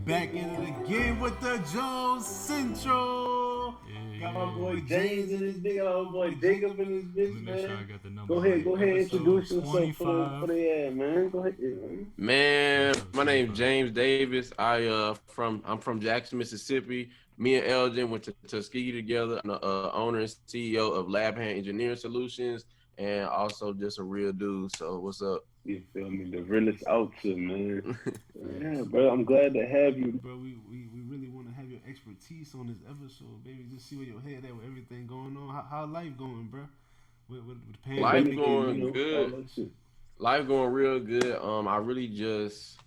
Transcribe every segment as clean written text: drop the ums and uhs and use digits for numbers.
Back in it again with the Joce Central. Got my boy James in this bitch, got my boy Jacob in this Let me bitch, make sure I man. got the Go number ahead, right. go ahead, Episode introduce yourself for the 25. ad, man. Go ahead, man. Man, Episode my name's 25. James Davis. I'm from Jackson, Mississippi. Me and Elgin went to Tuskegee together. I'm the owner and CEO of Lab Hand Engineering Solutions, and also just a real dude. So what's up? You feel me? The realest out here, man. Yeah, Facts. bro, I'm glad to have you. Bro, we really want to have your expertise on this episode, baby. Just see where your head at with everything going on. How life going, bro? With the Life pandemic and, going all good. that shit. Life going real good. I really just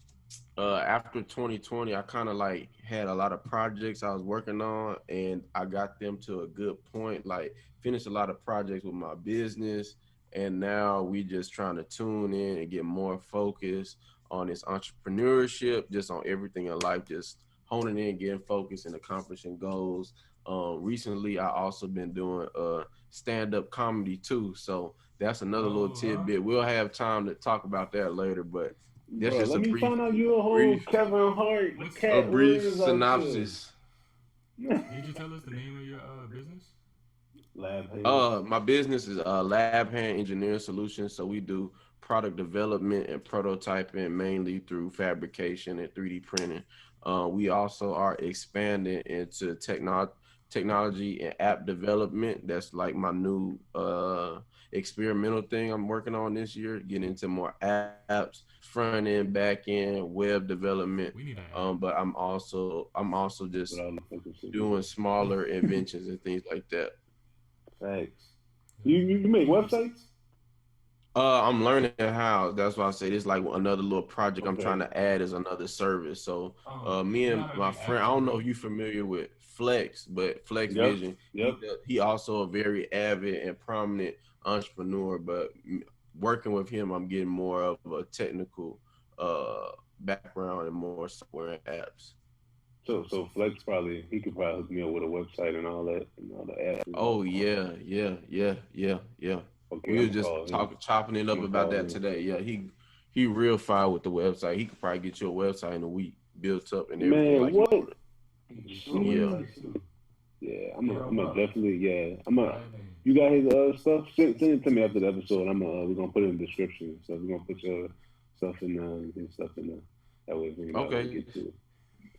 after 2020, I kind of like had a lot of projects I was working on, and I got them to a good point. Like finished a lot of projects with my business, and now we just trying to tune in and get more focused on this entrepreneurship, just on everything in life, just honing in, getting focused, and accomplishing goals. Recently, I also been doing stand up comedy too, so that's another little Oh, huh? tidbit. We'll have time to talk about that later, but that's Bro, just let me find out you a whole brief, Kevin Hart, What's a Cat brief Williams out here. synopsis. Did you tell us the name of your business? Lab hands. My business is Lab Hand Engineering Solutions, so we do product development and prototyping mainly through fabrication and 3D printing. We also are expanding into technology and app development. That's like my new experimental thing I'm working on this year, getting into more apps, front end, back end, web development. We need an app. But I'm also With just all the fucking shit. doing smaller inventions and things like that. Facts. You make websites? I'm learning how. That's why I say this like another little project I'm Okay. trying to add is another service. So me You know and how to my make friend, I apps don't know already? if you're familiar with Flex, but Flex Yep. Vision, Yep. he also a very avid and prominent entrepreneur. But working with him, I'm getting more of a technical background and more software and apps. So Flex probably he could probably hook me up with a website and all that and all the apps and all. Oh yeah. Okay, We I'm were gonna just call him. chopping it I'm up gonna about call that him. today. Yeah, he real fine with the website. He could probably get you a website in a week, built up and everything Man, like you what? want. You a Yeah. website too. Yeah, Hit I'm him gonna up. definitely I'm a. Right name. You got his stuff? Send it to me after the episode. We're gonna put it in the description and stuff. We're gonna put your stuff in his stuff in there. That way we can Okay. get to it.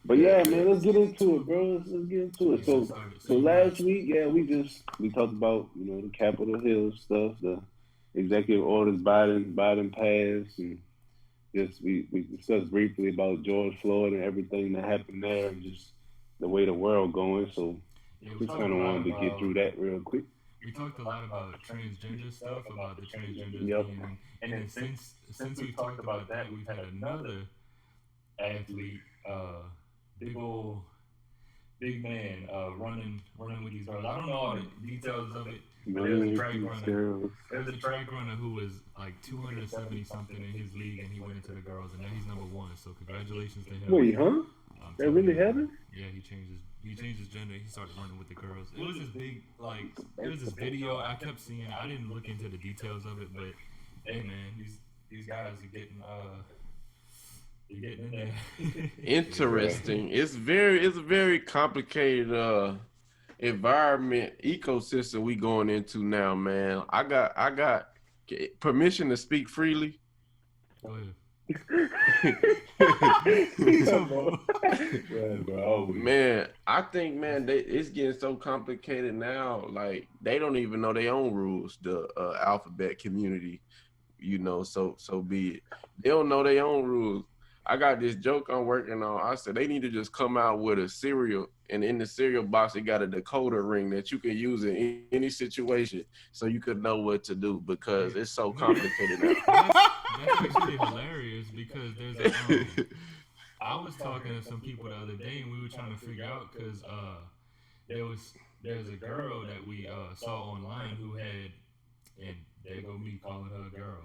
But Yeah, yeah, yeah. man, let's get into it, bro. Let's get into it. Yeah, So let's start it. So so you last got week, yeah, we talked about the Capitol Hill stuff, the executive orders Biden passed, and just we discussed briefly about George Floyd and everything that happened there, and just the way the world going. So yeah, we just talked kind a of lot wanted to get about through that real quick. we talked a lot about transgender stuff, about the transgenders Yep. being in, and then since we talked about that, we've had another athlete, big old big man, running with these girls. I don't know all the details of it, but there was a Man, track these runner. girls. There was a track runner who was like 270 something in his league, and he went into the girls, and now he's number one. So congratulations to him. Wait, huh? I'm That telling really you, man. happened? Yeah, he changed his gender. He started running with the girls. It was this big like it was this video. I kept seeing. I didn't look into the details of it, but hey, man, these guys are getting they're getting in there. Interesting. It's a very complicated environment ecosystem we going into now, man. I got permission to speak freely. Go ahead. Yeah, bro. Yeah, bro. Always. Man, I think it's getting so complicated now. Like they don't even know their own rules. The alphabet community, so be it. They don't know their own rules. I got this joke I'm working on. I said they need to just come out with a cereal, and in the cereal box it got a decoder ring that you can use in any situation, so you could know what to do because it's so complicated now. That's actually hilarious because there's a I was talking to some people the other day and we were trying to figure out because there's a girl that we saw online who had, and there go me calling her a girl.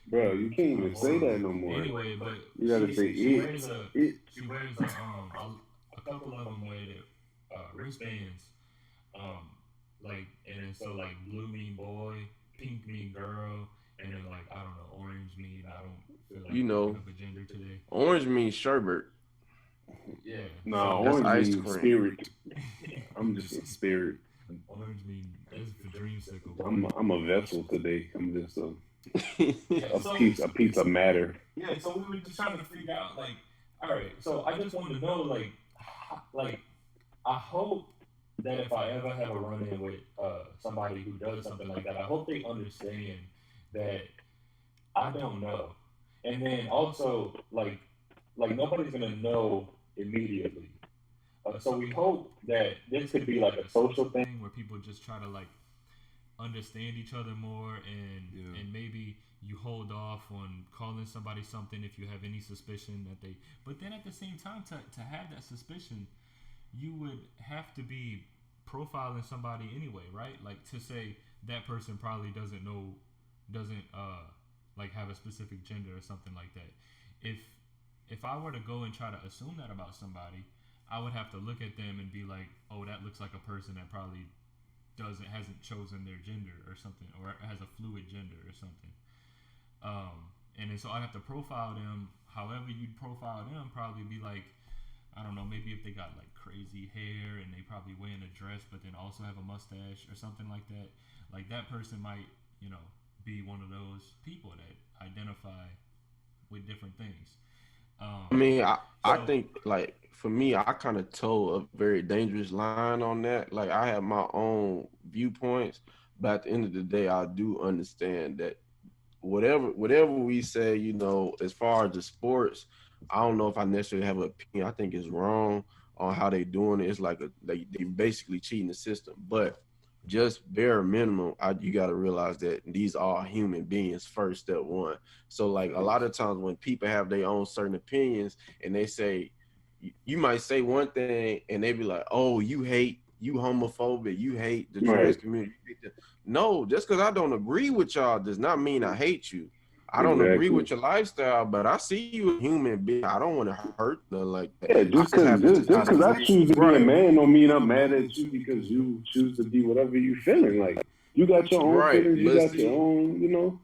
Bro, you can't even say that no more. Anyway, but You gotta say she it. wears It. she wears a couple of them wear the wristbands, like, and then so like blue mean boy, pink mean girl, and then like I don't know, orange mean I don't feel like You picking know, up a gender today. orange means sherbet. Yeah. Nah, So That's orange ice means cream. spirit. I'm just a spirit. orange mean that's for dreamsicle, boy. I'm a vessel today. I'm just Yeah. a piece of matter. Yeah. So we were just trying to figure out, like, all right. So I just wanted to know, like, like I hope that if I ever have a run-in with somebody who does something like that, I hope they understand that I don't know. And then also, like nobody's gonna know immediately. So we hope that this could be like a social thing where people just try to like understand each other more, and maybe you hold off on calling somebody something if you have any suspicion that they. But then at the same time, to have that suspicion, you would have to be profiling somebody anyway, right? Like to say that person probably doesn't like have a specific gender or something like that. If I were to go and try to assume that about somebody, I would have to look at them and be like, oh, that looks like a person that probably hasn't chosen their gender or something, or has a fluid gender or something. And then so I'd have to profile them. However you'd profile them, probably be like, I don't know, maybe if they got like crazy hair and they probably wearing a dress, but then also have a mustache or something like that. Like that person might, be one of those people that identify with different things. I mean, I So think like for me, I kind of toe a very dangerous line on that. Like I have my own viewpoints, but at the end of the day, I do understand that whatever we say, as far as the sports, I don't know if I necessarily have an opinion. I think it's wrong on how they doing it. It's like they basically cheating the system. But just bare minimum, you got to realize that these are human beings first, step one. So like a lot of times when people have their own certain opinions and they say, you might say one thing and they be like, oh, you homophobic, you hate the trans Right. community. No, just because I don't agree with y'all does not mean I hate you. I don't agree Exactly. with your lifestyle, but I see you as a human being. I don't want to hurt nothing like that. Yeah, I just happen to just not cause I agree. choose to be a Right, man don't mean I'm mad at you because you choose to be whatever you feeling. Like you got your own right. feelings, you got your own,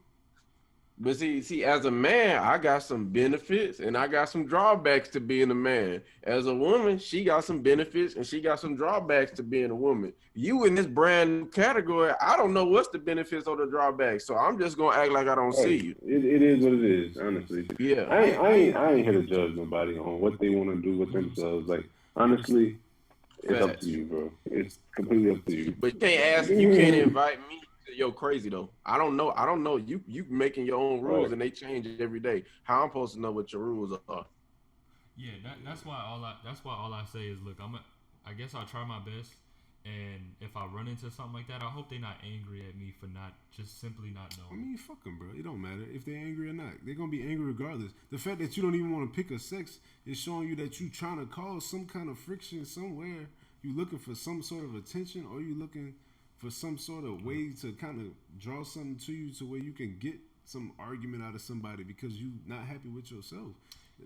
But see, as a man, I got some benefits and I got some drawbacks to being a man. As a woman, she got some benefits and she got some drawbacks to being a woman. You in this brand new category, I don't know what's the benefits or the drawbacks, so I'm just gonna act like I don't see Right. you. It is what it is, honestly. Yeah. I ain't here to judge nobody on what they want to do with themselves. Like honestly, it's up to Facts. you, bro. It's completely up to you. But you can't invite me to your crazy though. I don't know. You making your own rules Right. and they change every day. How I'm supposed to know what your rules are? yeah, that's why all I say is, look, I guess I'll try my best, and if I run into something like that, I hope they're not angry at me for not just simply not I knowing. mean, fuck them, bro. It don't matter if they're angry or not. They're gonna be angry regardless. The fact that you don't even want to pick a sex is showing you that you trying to cause some kind of friction somewhere. You looking for some sort of attention, or you looking for some sort of way to kind of draw something to you to where you can get some argument out of somebody because you not happy with yourself.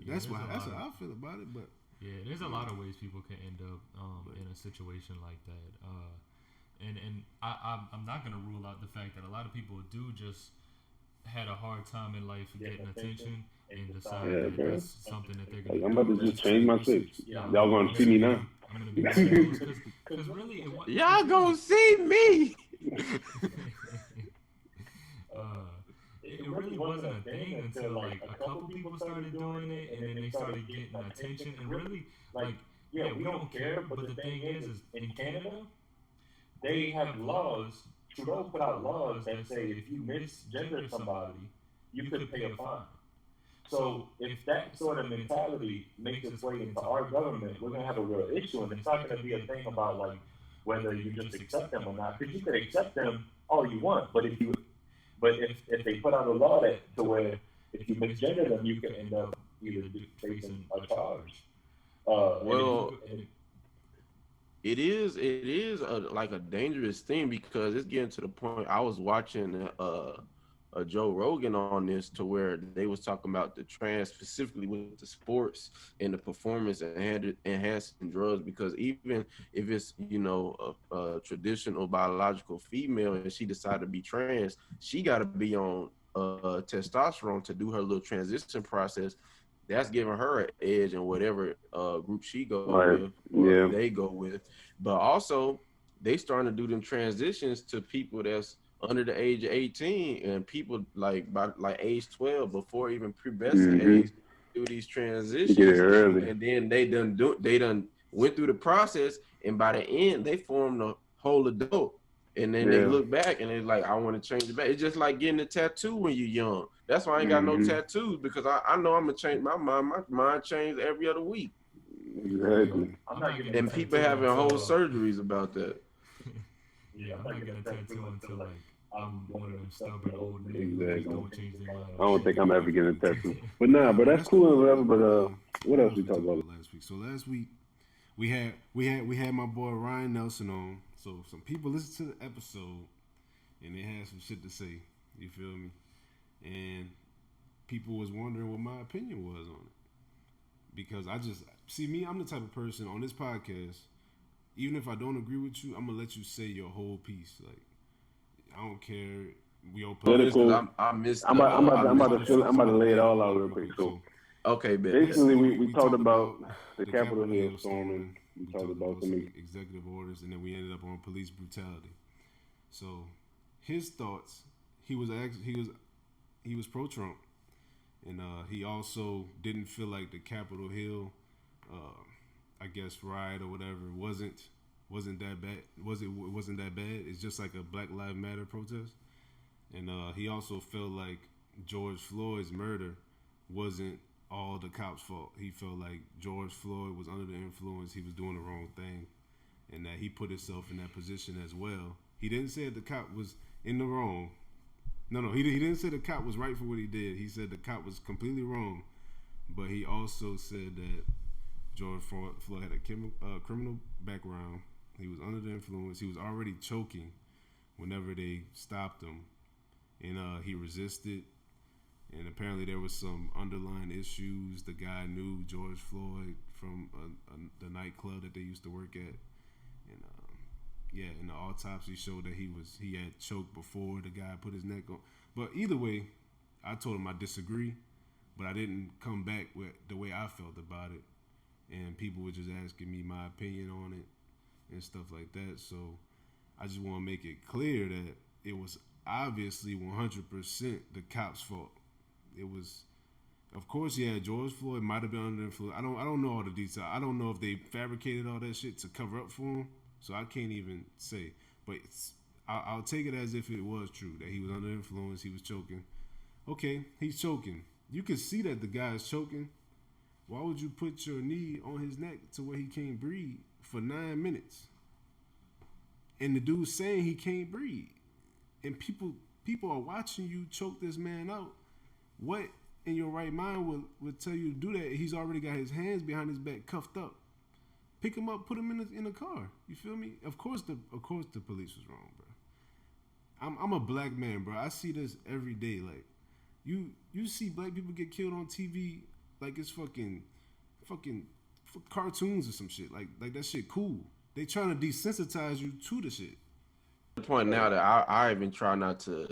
That's how I feel about it. But Yeah, there's a lot of ways people can end up in a situation like that. And I'm not gonna rule out the fact that a lot of people do just had a hard time in life getting attention and decide Yeah, that bro. that's something that they're Like gonna I'm do. about to just change my sex. Yeah, Y'all gonna see me now. I'm gonna be one of those because really Y'all gonna see me. uh, it really wasn't a thing until like a couple people started doing it, and then they started getting attention. And really, like, yeah, we don't care. But the thing is in Canada, they have laws. Trudeau put out laws that say if you misgender somebody, you could pay a fine. So if that sort of mentality makes its way into our government, we're gonna have a real issue, and it's not gonna be a thing about like whether you just accept them or not, because you could accept them all you want, but if they put out a law that to where if you misgender them, you could end up either facing a charge. Well, it is like a dangerous thing because it's getting to the point. I was watching a Joe Rogan on this to where they was talking about the trans specifically with the sports and the performance enhancing drugs, because even if it's a traditional biological female and she decided to be trans, she got to be on testosterone to do her little transition process. that's giving her an edge in whatever group she go Right. with or Yeah. they go with. But also, they starting to do them transitions to people that's under the age of 18 and people like by like age 12 before even pubescent Mm-hmm. age do these You get it transitions, early. and then they done went through the process, and by the end they formed a whole adult, and then they Yeah. look back and they're like, I want to change it back. It's just like getting a tattoo when you're young. That's why I ain't got no Mm-hmm. tattoos, because I know I'm gonna change my mind. My mind changes every other week, Exactly. I'm not getting a and people tattoo having whole until surgeries about that. yeah, I'm not getting a tattoo until like I'm one of them stubborn old niggas who just Exactly. don't change their mind I on don't shit. think I'm ever getting a tattoo. But nah, but that's cool and whatever. But what else we talked about? last week? So last week we had my boy Ryan Nelson on. So some people listened to the episode and they had some shit to say. You feel me? And people was wondering what my opinion was on it. Because I just see me, I'm the type of person on this podcast, even if I don't agree with you, I'm gonna let you say your whole piece. Like I don't care. We all Political. I missed. I'm about to lay it all out real quick. So Okay, bet. basically, we talked about the the Capitol Capitol Hill Hill storming. storming. We We talked talked about about some. some executive orders, and then we ended up on police brutality. So his thoughts, he was pro Trump, and he also didn't feel like the Capitol Hill, I guess riot or whatever wasn't that bad. Wasn't that bad? It's just like a Black Lives Matter protest, and he also felt like George Floyd's murder wasn't all the cops' fault. He felt like George Floyd was under the influence. He was doing the wrong thing, and that he put himself in that position as well. He didn't say the cop was in the wrong. No, he didn't say the cop was right for what he did. He said the cop was completely wrong, but he also said that George Floyd had a criminal background. He was under the influence. He was already choking whenever they stopped him, and he resisted. And apparently there was some underlying issues. The guy knew George Floyd from the nightclub that they used to work at, and and the autopsy showed that he had choked before the guy put his neck on. But either way, I told him I disagree, but I didn't come back with the way I felt about it, and people were just asking me my opinion on it and stuff like that. So I just want to make it clear that it was obviously 100% the cops' fault. It was, of course, yeah. George Floyd might have been under influence. I don't know all the details. I don't know if they fabricated all that shit to cover up for him. So I can't even say. But I'll take it as if it was true that he was under influence. He was choking. Okay, he's choking. You can see that the guy is choking. Why would you put your knee on his neck to where he can't breathe for 9 minutes? And the dude's saying he can't breathe, and people are watching you choke this man out. What in your right mind would tell you to do that? He's already got his hands behind his back, cuffed up. Pick him up, put him in a car. You feel me? Of course the police was wrong, bro. I'm a black man, bro. I see this every day. Like you see black people get killed on TV like it's fucking cartoons or some shit. Like that shit cool. They trying to desensitize you to the shit. The point now that I even try not to.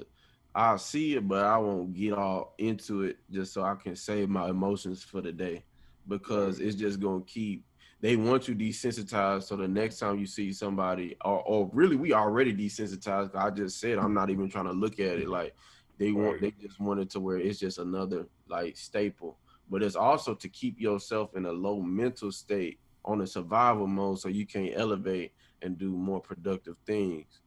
I'll see it, but I won't get all into it just so I can save my emotions for the day, because it's just gonna keep. They want you desensitized, so the next time you see somebody, or really, we already desensitized. I just said I'm not even trying to look at it like they just want it to where it's just another like staple. But it's also to keep yourself in a low mental state on a survival mode, so you can't elevate and do more productive things.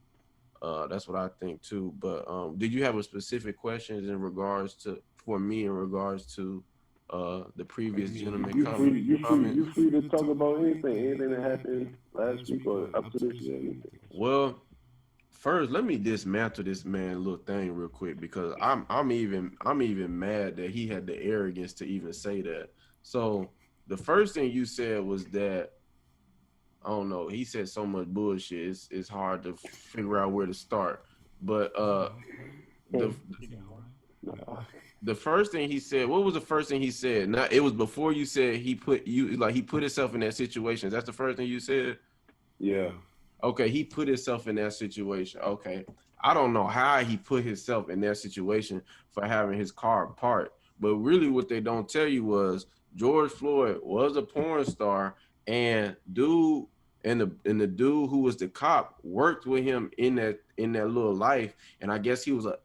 That's what I think too. But did you have a specific questions in regards to for me in regards to the previous gentleman comment? You free to talk about anything that happened last week or up to this year. Well, first let me dismantle this man little thing real quick, because I'm even mad that he had the arrogance to even say that. So the first thing you said was that, I don't know. He said so much bullshit. It's hard to figure out where to start. But the the first thing he said, what was the first thing he said? Now it was before you said he put himself in that situation. That's the first thing you said? Yeah. Okay, he put himself in that situation. Okay. I don't know how he put himself in that situation for having his car parked. But really what they don't tell you was George Floyd was a porn star, and the dude who was the cop worked with him in that little life, and I guess he was a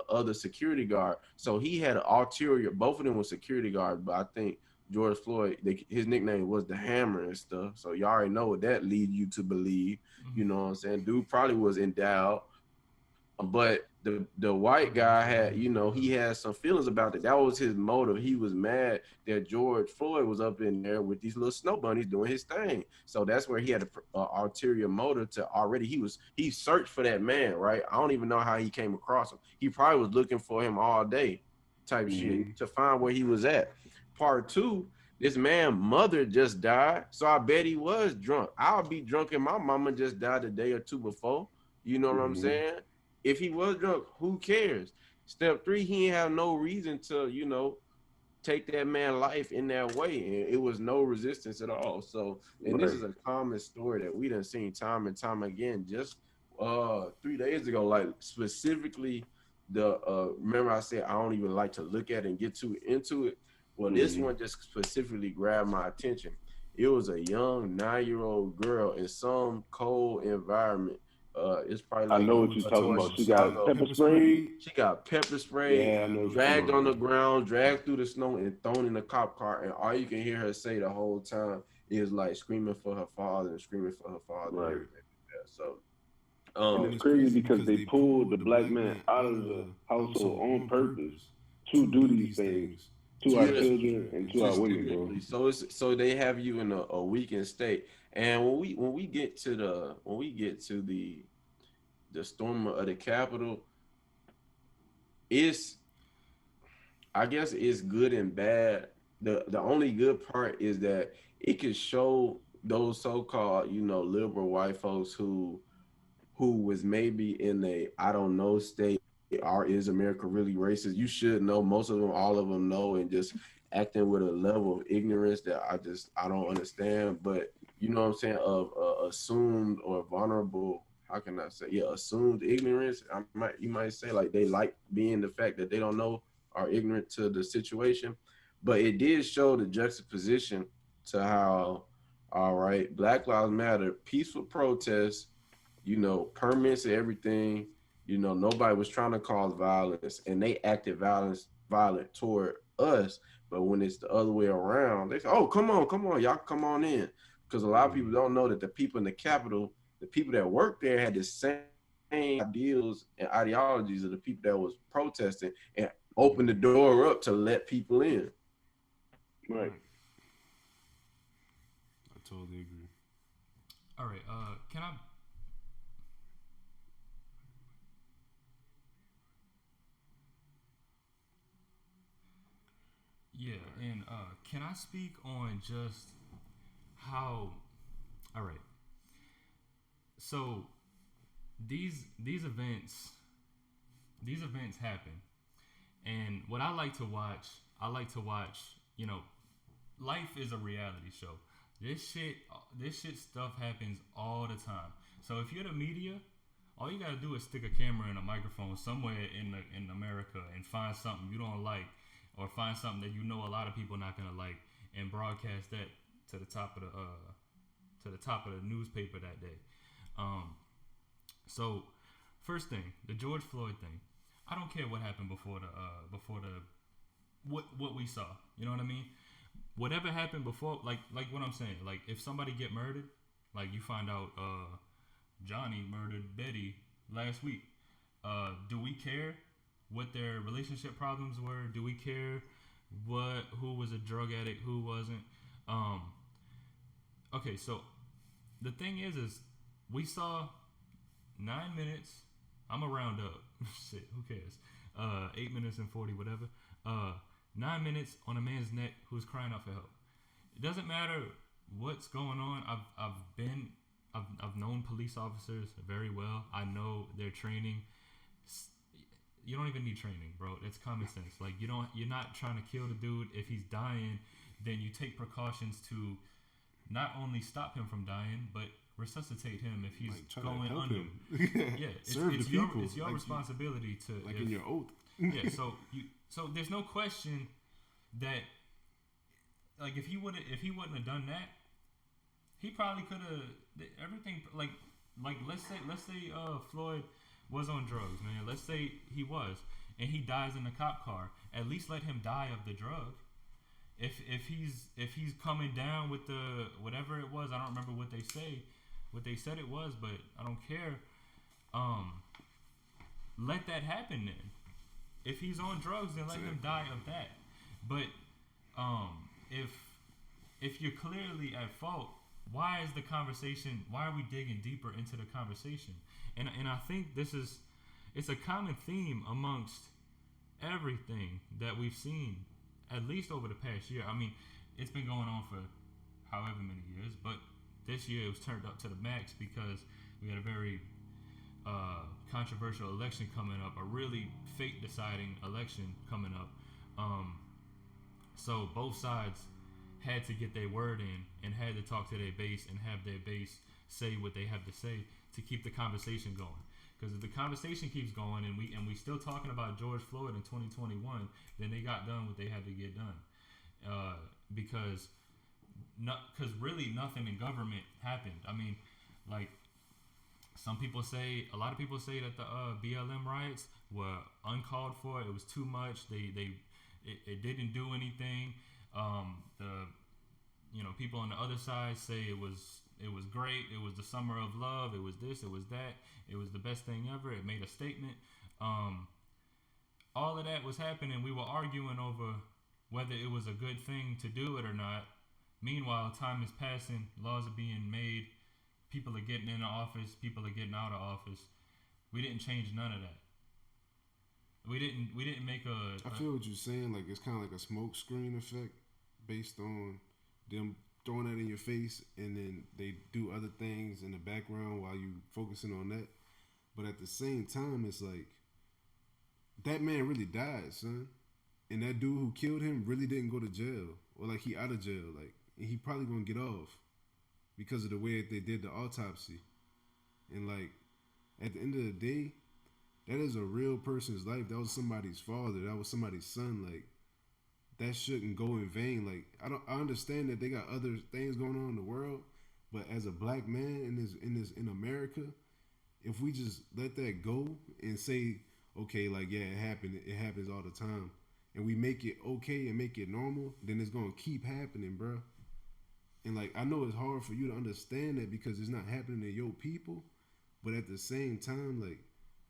other security guard. So he had an ulterior. Both of them were security guards, but I think George Floyd, his nickname was the Hammer and stuff. So you already know what that leads you to believe. You know what I'm saying? Dude probably was endowed. But the white guy had, he had some feelings about it. That was his motive. He was mad that George Floyd was up in there with these little snow bunnies doing his thing. So that's where he had an ulterior motive to already. He searched for that man, right? I don't even know how he came across him. He probably was looking for him all day, type shit, to find where he was at. Part two, this man's mother just died, so I bet he was drunk. I'll be drunk and my mama just died a day or two before. You know what I'm saying? If he was drunk, who cares? Step three, he ain't have no reason to, take that man's life in that way. And it was no resistance at all. So, and this is a common story that we done seen time and time again. Just 3 days ago, like specifically remember I said I don't even like to look at it and get too into it. Well, this one just specifically grabbed my attention. It was a young 9-year-old girl in some cold environment. It's probably like I know what you're talking about. She got pepper spray. She got pepper spray, dragged on the ground, dragged through the snow, and thrown in the cop car. And all you can hear her say the whole time is like screaming for her father and screaming for her father. Right. And everything like that. So, and it's crazy because they pulled the black man out of the household on purpose to do these things to our children and to our women, bro. So they have you in a weakened state. And when we get to the storm of the Capitol, I guess it's good and bad. The only good part is that it could show those so-called, liberal white folks who was maybe in a I don't know state, or is America really racist? You should know. Most of them, all of them know, and just acting with a level of ignorance that I don't understand. But you know what I'm saying, of assumed or vulnerable, how can I say, assumed ignorance. You might say, like, they like being the fact that they don't know or ignorant to the situation. But it did show the juxtaposition to how, all right, Black Lives Matter, peaceful protests, permits and everything, nobody was trying to cause violence, and they acted violent toward us. But when it's the other way around, they say, oh, come on, y'all come on in. Because a lot of people don't know that the people in the Capitol, the people that worked there, had the same ideals and ideologies of the people that was protesting, and opened the door up to let people in. Right. I totally agree. All right. Can I? Yeah, and can I speak on just how? All right. So these events happen, and what I like to watch, life is a reality show. This shit stuff happens all the time. So if you're the media, all you gotta do is stick a camera and a microphone somewhere in America and find something you don't like, or find something that a lot of people not gonna like, and broadcast that to the top of the newspaper that day. So first thing, the George Floyd thing. I don't care what happened before what we saw. You know what I mean? Whatever happened before, like what I'm saying, like if somebody get murdered, like you find out Johnny murdered Betty last week. Do we care what their relationship problems were? Do we care who was a drug addict, who wasn't? Okay, so the thing is we saw 9 minutes. I'm gonna round up. Shit, who cares? 8 minutes and 40, whatever. 9 minutes on a man's neck who's crying out for help. It doesn't matter what's going on. I've known police officers very well. I know their training. You don't even need training, bro. It's common sense. Like you're not trying to kill the dude. If he's dying, then you take precautions to not only stop him from dying, but resuscitate him if he's going under. Yeah, it's your responsibility to in your oath. Yeah, so there's no question that like if he wouldn't have done that, he probably could have everything. Like let's say Floyd was on drugs, man. Let's say he was, and he dies in the cop car. At least let him die of the drug. If he's coming down with the whatever it was, I don't remember what they said it was, but I don't care. Let that happen then. If he's on drugs, then let him die of that. But if you're clearly at fault, why is the conversation? Why are we digging deeper into the conversation? And I think it's a common theme amongst everything that we've seen, at least over the past year. I mean, it's been going on for however many years, but this year it was turned up to the max because we had a very controversial election coming up, a really fate-deciding election coming up. So both sides had to get their word in and had to talk to their base and have their base say what they have to say to keep the conversation going. Because if the conversation keeps going and we still talking about George Floyd in 2021, then they got done what they had to get done. Because really nothing in government happened. I mean, like a lot of people say that the BLM riots were uncalled for. It was too much. It didn't do anything. People on the other side say it was great. It was the summer of love. It was this. It was that. It was the best thing ever. It made a statement. All of that was happening. We were arguing over whether it was a good thing to do it or not. Meanwhile, time is passing. Laws are being made. People are getting into office. People are getting out of office. We didn't change none of that. We didn't make I feel what you're saying. Like it's kind of like a smoke screen effect based on them throwing that in your face, and then they do other things in the background while you focusing on that. But at the same time, it's like that man really died, son, and that dude who killed him really didn't go to jail, or like he out of jail, like, and he probably gonna get off because of the way that they did the autopsy. And like at the end of the day, that is a real person's life. That was somebody's father. That was somebody's son. Like that shouldn't go in vain. Like I understand that they got other things going on in the world, but as a black man in America, if we just let that go and say, okay, like yeah, it happened. It happens all the time, and we make it okay and make it normal, then it's gonna keep happening, bro. And like I know it's hard for you to understand that because it's not happening to your people, but at the same time, like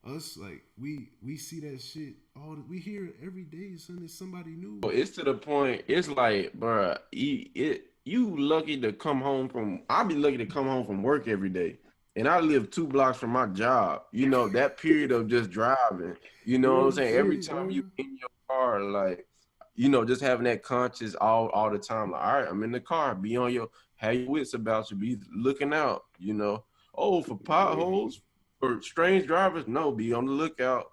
us, like we see that shit we hear it every day, son. It's somebody new. It's to the point. It's like, bro, you lucky to come home from. I be lucky to come home from work every day, and I live 2 blocks from my job. That period of just driving. You know what I'm saying? Every time you in your car, like, just having that conscious all the time. Like, all right, I'm in the car. Have your wits about you. Be looking out. For potholes. For strange drivers, no, be on the lookout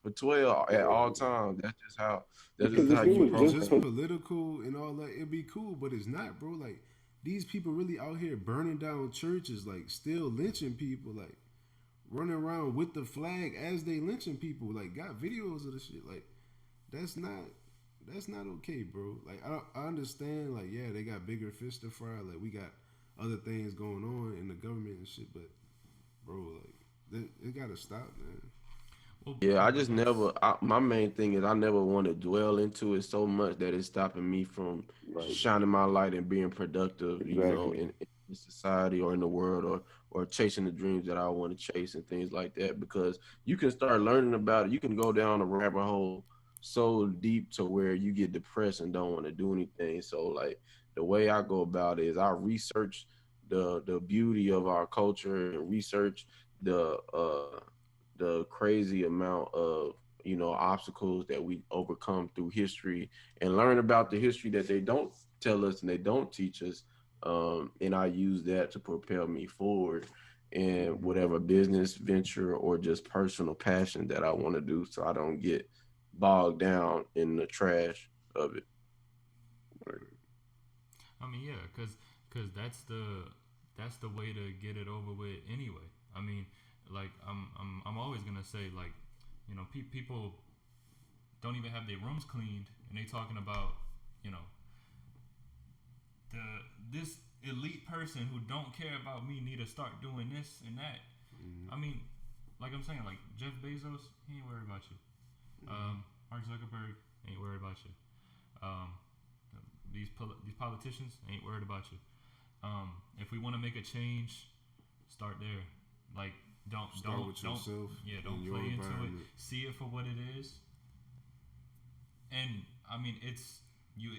for 12 at all times. That's just how you It's just political and all that. It'd be cool, but it's not, bro. Like these people really out here burning down churches, like still lynching people, like running around with the flag as they lynching people. Like got videos of the shit. Like that's not okay, bro. Like I understand, like yeah, they got bigger fish to fry. Like we got other things going on in the government and shit, but bro, like it gotta stop, man. Yeah, I just never. My main thing is I never want to dwell into it so much that it's stopping me from shining my light and being productive, in society or in the world or chasing the dreams that I want to chase and things like that. Because you can start learning about it. You can go down a rabbit hole so deep to where you get depressed and don't want to do anything. So like the way I go about it is I research the beauty of our culture and research the crazy amount of obstacles that we overcome through history and learn about the history that they don't tell us and they don't teach us, and I use that to propel me forward in whatever business venture or just personal passion that I want to do, so I don't get bogged down in the trash of it. I mean, yeah, because that's the way to get it over with anyway. I mean, like I'm always gonna say, like, people don't even have their rooms cleaned, and they talking about this elite person who don't care about me need to start doing this and that. I mean, like I'm saying, like Jeff Bezos, he ain't worried about you. Mark Zuckerberg ain't worried about you. These politicians ain't worried about you. If we want to make a change, start there. Like don't Start don't with don't yourself don't and your play into it. environment. See it for what it is. And I mean, it's you.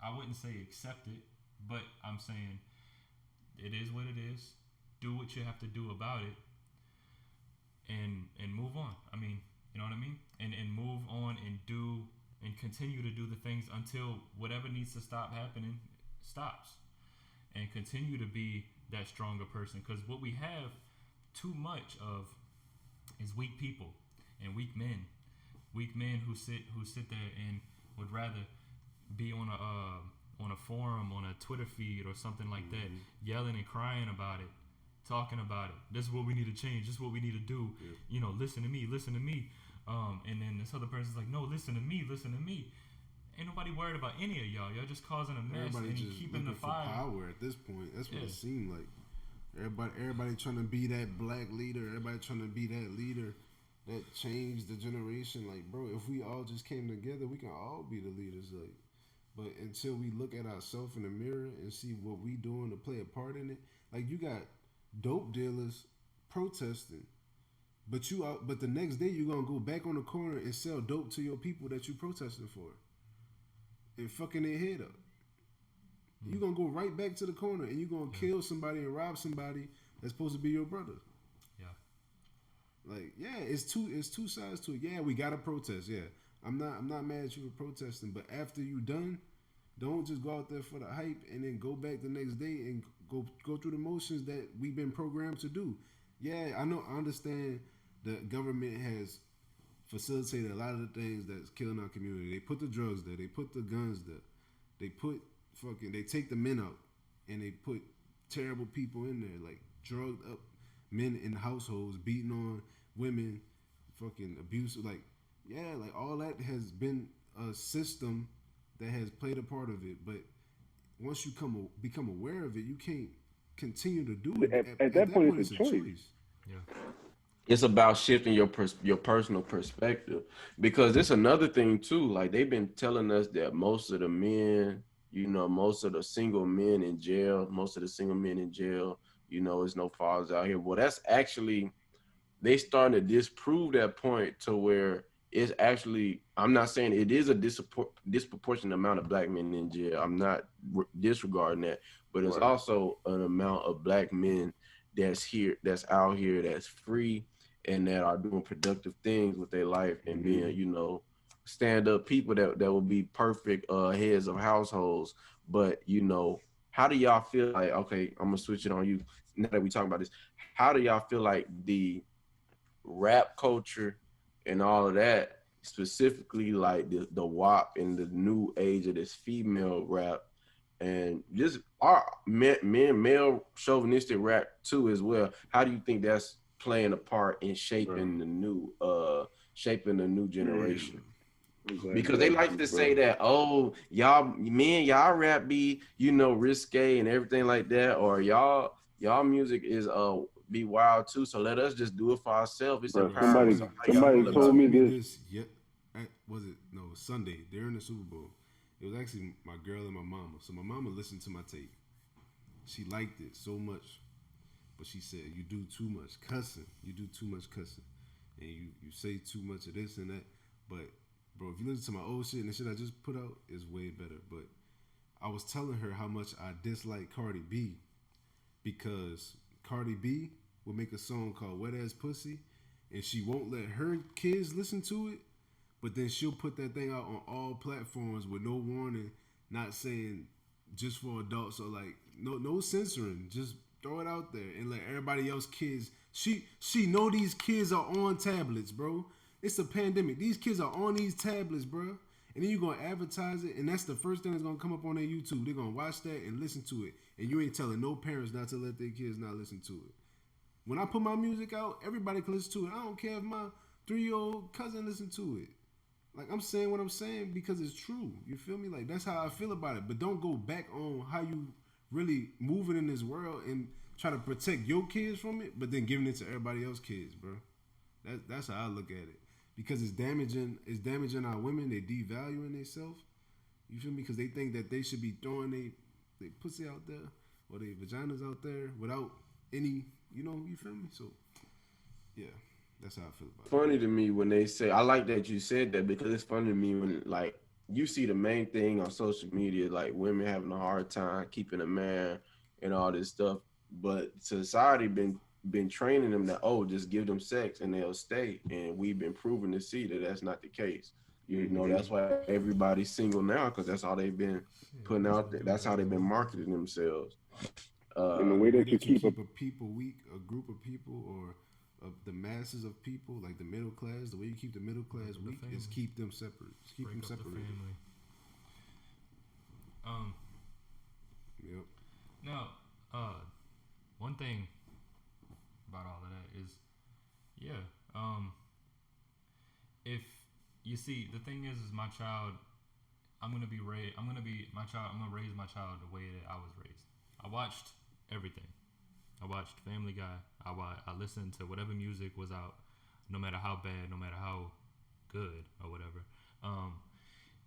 I wouldn't say accept it, but I'm saying it is what it is. Do what you have to do about it, and move on. I mean, you know what I mean? And move on and do and continue to do the things until whatever needs to stop happening stops, and continue to be that stronger person. Because what we have too much of is weak people and weak men who sit there and would rather be on a forum, on a Twitter feed or something like that, yelling and crying about it, talking about it. This is what we need to change. This is what we need to do. Yeah. You know, listen to me. And then this other person's like, no, listen to me. Ain't nobody worried about any of y'all. Y'all just causing a mess Everybody and just keeping the looking for fire. power at this point. That's what Yeah. it seemed like. Everybody trying to be that black leader. Everybody trying to be that leader that changed the generation. Like, bro, if we all just came together, we can all be the leaders. Like, but until we look at ourselves in the mirror and see what we doing to play a part in it, like you got dope dealers protesting, but the next day you're gonna go back on the corner and sell dope to your people that you protesting for, and fucking their head up. You're gonna go right back to the corner and you're gonna kill somebody and rob somebody that's supposed to be your brother. Yeah. Like, yeah, it's two sides to it. Yeah, we gotta protest. Yeah, I'm not mad at you for protesting, but after you done, don't just go out there for the hype and then go back the next day and go through the motions that we've been programmed to do. Yeah, I understand the government has facilitated a lot of the things that's killing our community. They put the drugs there, they put the guns there, they take the men out and they put terrible people in there, like drugged up men in households, beating on women, fucking abuse, like all that has been a system that has played a part of it. But once you become aware of it, you can't continue to do it. At that point, it's a choice. Yeah. It's about shifting your personal perspective, because it's another thing too. Like they've been telling us that most of the men, most of the single men in jail, there's no fathers out here. Well, that's actually, they starting to disprove that point to where it's actually, I'm not saying it is a disproportionate amount of black men in jail. I'm not disregarding that, but it's also an amount of black men that's out here, that's free, and that are doing productive things with their life and being, stand up people that will be perfect heads of households. But how do y'all feel like, okay, I'm gonna switch it on you now that we talk about this, how do y'all feel like the rap culture and all of that, specifically like the WAP and the new age of this female rap and just our male chauvinistic rap too as well, how do you think that's playing a part in shaping the new generation? Because they like to say that, oh, y'all rap be, risque and everything like that, or y'all music is be wild too, so let us just do it for ourselves. It's empowering. Somebody told me this. Sunday during the Super Bowl. It was actually my girl and my mama. So my mama listened to my tape. She liked it so much, but she said, "You do too much cussing. You do too much cussing, and you say too much of this and that." But bro, if you listen to my old shit and the shit I just put out, is way better. But I was telling her how much I dislike Cardi B, because Cardi B will make a song called Wet Ass Pussy, and she won't let her kids listen to it, but then she'll put that thing out on all platforms with no warning, not saying just for adults, or like no censoring, just throw it out there and let everybody else kids. She know these kids are on tablets, bro. It's a pandemic. These kids are on these tablets, bro. And then you're going to advertise it, and that's the first thing that's going to come up on their YouTube. They're going to watch that and listen to it. And you ain't telling no parents not to let their kids not listen to it. When I put my music out, everybody can listen to it. I don't care if my 3-year-old cousin listen to it. Like I'm saying what I'm saying because it's true. You feel me? Like that's how I feel about it. But don't go back on how you really moving in this world and try to protect your kids from it, but then giving it to everybody else's kids, bro. That's how I look at it. Because it's damaging. It's damaging our women. They devaluing themselves. You feel me? Because they think that they should be throwing they pussy out there or their vaginas out there without any. You feel me? So yeah. That's how I feel about it. Funny to me when they say, I like that you said that because it's funny to me when like you see the main thing on social media, like women having a hard time keeping a man and all this stuff. But society been training them that, oh, just give them sex and they'll stay. And we've been proven to see that that's not the case. That's why everybody's single now, because that's all they've been putting out there. That's how they've been marketing themselves. And the way that you keep a people weak, a group of people, or of the masses of people, like the middle class, the way you keep the middle class weak is keep them separate. Keep them separated. Yep. Now, one thing about all of that is, if you see, the thing is my child, I'm gonna raise my child the way that I was raised. I watched everything. I watched Family Guy. I listened to whatever music was out, no matter how bad, no matter how good or whatever.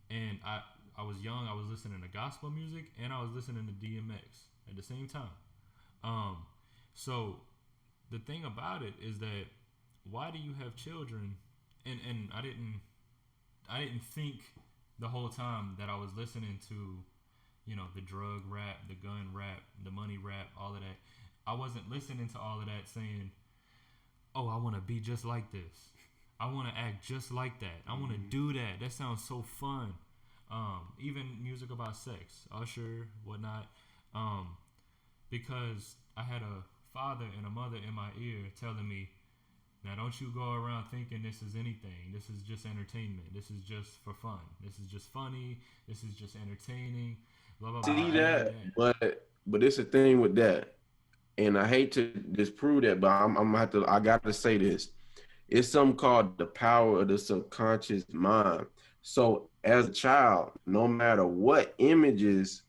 And I was young. I was listening to gospel music and I was listening to DMX at the same time. So the thing about it is that why do you have children? And I didn't think the whole time that I was listening to, the drug rap, the gun rap, the money rap, all of that. I wasn't listening to all of that saying, oh, I want to be just like this. I want to act just like that. I want to do that. That sounds so fun. Even music about sex, Usher, whatnot. Because I had a father and a mother in my ear telling me, now don't you go around thinking this is anything. This is just entertainment. This is just for fun. This is just funny. This is just entertaining. Blah, blah, blah. See that, but it's a thing with that. And I hate to disprove that, but I'm gonna have to. I got to say this. It's something called the power of the subconscious mind. So as a child, no matter what images,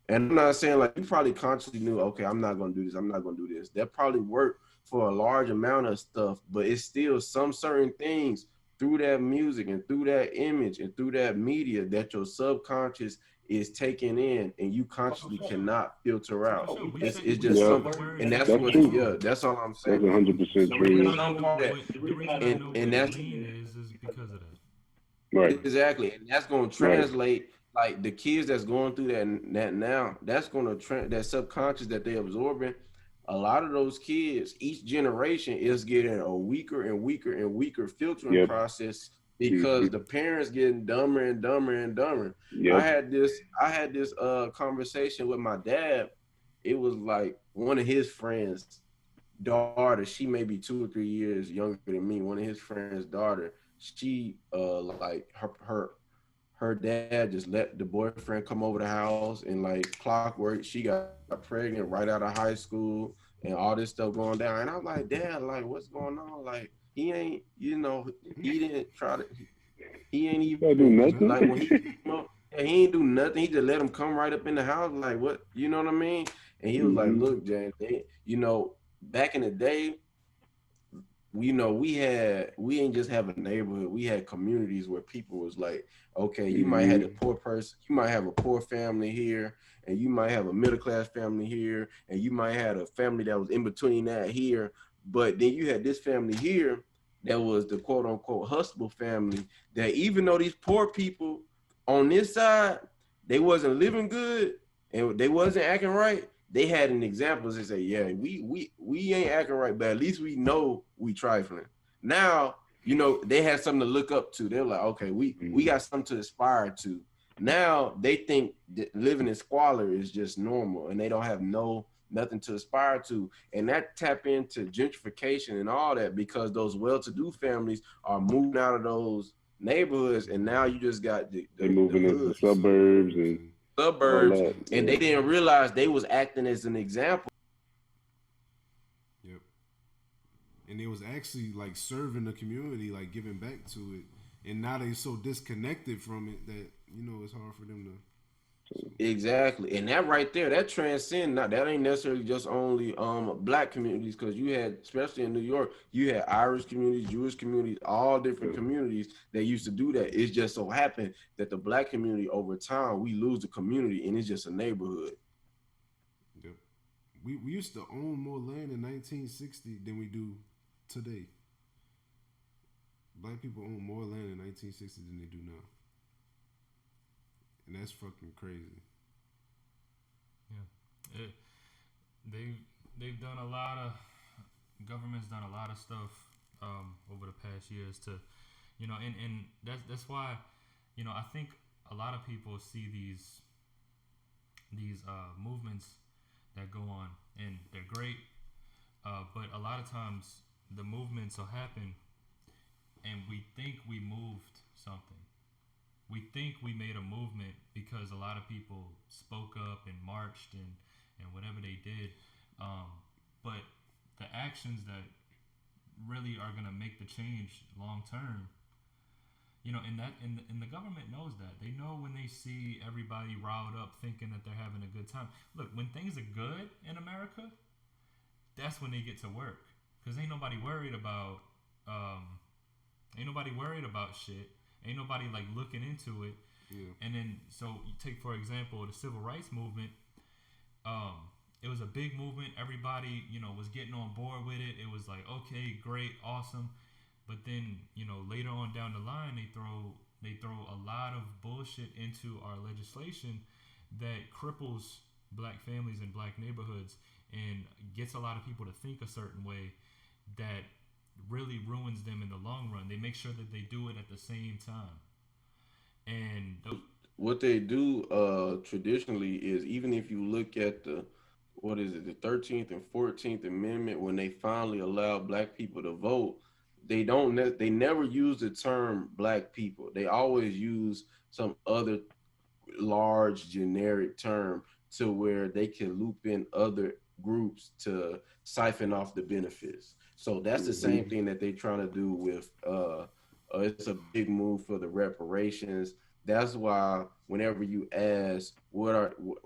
and I'm not saying like you probably consciously knew, okay, I'm not gonna do this. I'm not gonna do this. That probably worked for a large amount of stuff, but it's still some certain things through that music and through that image and through that media that your subconscious is taking in and you consciously cannot filter out. It's just something, and that's what. That's all I'm saying. That's 100% true. And that's is because of that. Right. Exactly, and that's going to translate. Like the kids that's going through that now, that's going to that subconscious that they're absorbing. A lot of those kids, each generation is getting a weaker and weaker and weaker filtering process because the parents getting dumber and dumber and dumber. I had this conversation with my dad. It was like one of his friends' daughter. She may be 2 or 3 years younger than me. One of his friends' daughter. She like her dad just let the boyfriend come over the house and like clockwork. She got pregnant right out of high school and all this stuff going down. And I'm like, Dad, like, what's going on? Like, he ain't, he didn't try to, he ain't even do nothing. Like when he ain't do nothing. He just let him come right up in the house. Like, what, you know what I mean? And he was like, look, James, back in the day, we ain't just have a neighborhood. We had communities where people was like, okay, you might have a poor person, you might have a poor family here, and you might have a middle class family here, and you might have a family that was in between that here. But then you had this family here that was the quote unquote hustable family that even though these poor people on this side, they wasn't living good and they wasn't acting right. They had an example. They say, yeah, we ain't acting right, but at least we know we trifling. Now, they had something to look up to. They're like, okay, we got something to aspire to. Now they think that living in squalor is just normal and they don't have nothing to aspire to. And that tap into gentrification and all that because those well-to-do families are moving out of those neighborhoods and now you just got they're moving into the suburbs and they didn't realize they was acting as an example. Yep. And they was actually like serving the community, like giving back to it. and now they so disconnected from it that it's hard for them to. So. Exactly, and that right there, that transcend. Not that ain't necessarily just only black communities, because you had, especially in New York, you had Irish communities, Jewish communities, all different communities that used to do that. It just so happened that the black community over time we lose the community, and it's just a neighborhood. Yep. We used to own more land in 1960 than we do today. Black people own more land in 1960 than they do now. And that's fucking crazy. Yeah, they've done a lot of government's done a lot of stuff over the past years to, and that's why, I think a lot of people see these movements that go on and they're great, but a lot of times the movements will happen, and we think we moved something. We think we made a movement because a lot of people spoke up and marched and whatever they did. But the actions that really are going to make the change long term, and the government knows that. They know when they see everybody riled up thinking that they're having a good time. Look, when things are good in America, that's when they get to work. Because ain't nobody worried about shit. Ain't nobody like looking into it. Yeah. And then, so you take, for example, the civil rights movement. It was a big movement. Everybody, was getting on board with it. It was like, okay, great, awesome. But then, later on down the line, they throw a lot of bullshit into our legislation that cripples black families and black neighborhoods and gets a lot of people to think a certain way that really ruins them in the long run. They make sure that they do it at the same time. And what they do traditionally is, even if you look at the 13th and 14th Amendment, when they finally allowed black people to vote, they never use the term black people. They always use some other large generic term to where they can loop in other groups to siphon off the benefits. So that's the same thing that they're trying to do with it's a big move for the reparations. That's why whenever you ask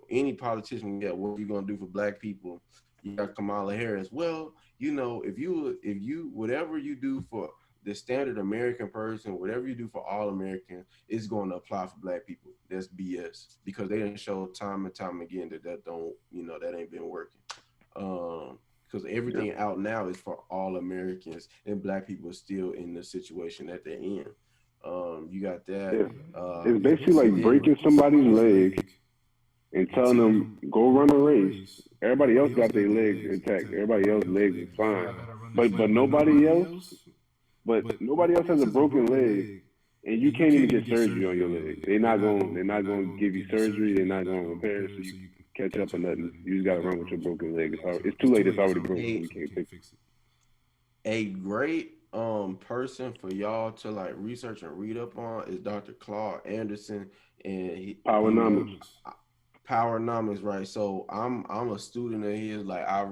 any politician, what are you gonna do for black people, you got Kamala Harris. Well, if you whatever you do for the standard American person, whatever you do for all Americans, is going to apply for black people. That's BS, because they didn't show time and time again that that ain't been working. Because everything out now is for all Americans, and black people are still in the situation that they're in. You got that. Yeah. It's basically like breaking somebody's leg and telling them, go run a race. Everybody else got their legs intact. Everybody else's legs is fine. But nobody else. But nobody else has a broken leg, and you can't even get surgery on your leg. They're not gonna give you surgery. They're not gonna repair it so you can catch up or nothing. You just gotta run with your broken leg. It's too late. It's already broken. We can't fix it. A great person for y'all to like research and read up on is Dr. Claude Anderson, and Powernomics, right? So I'm a student of his. Like I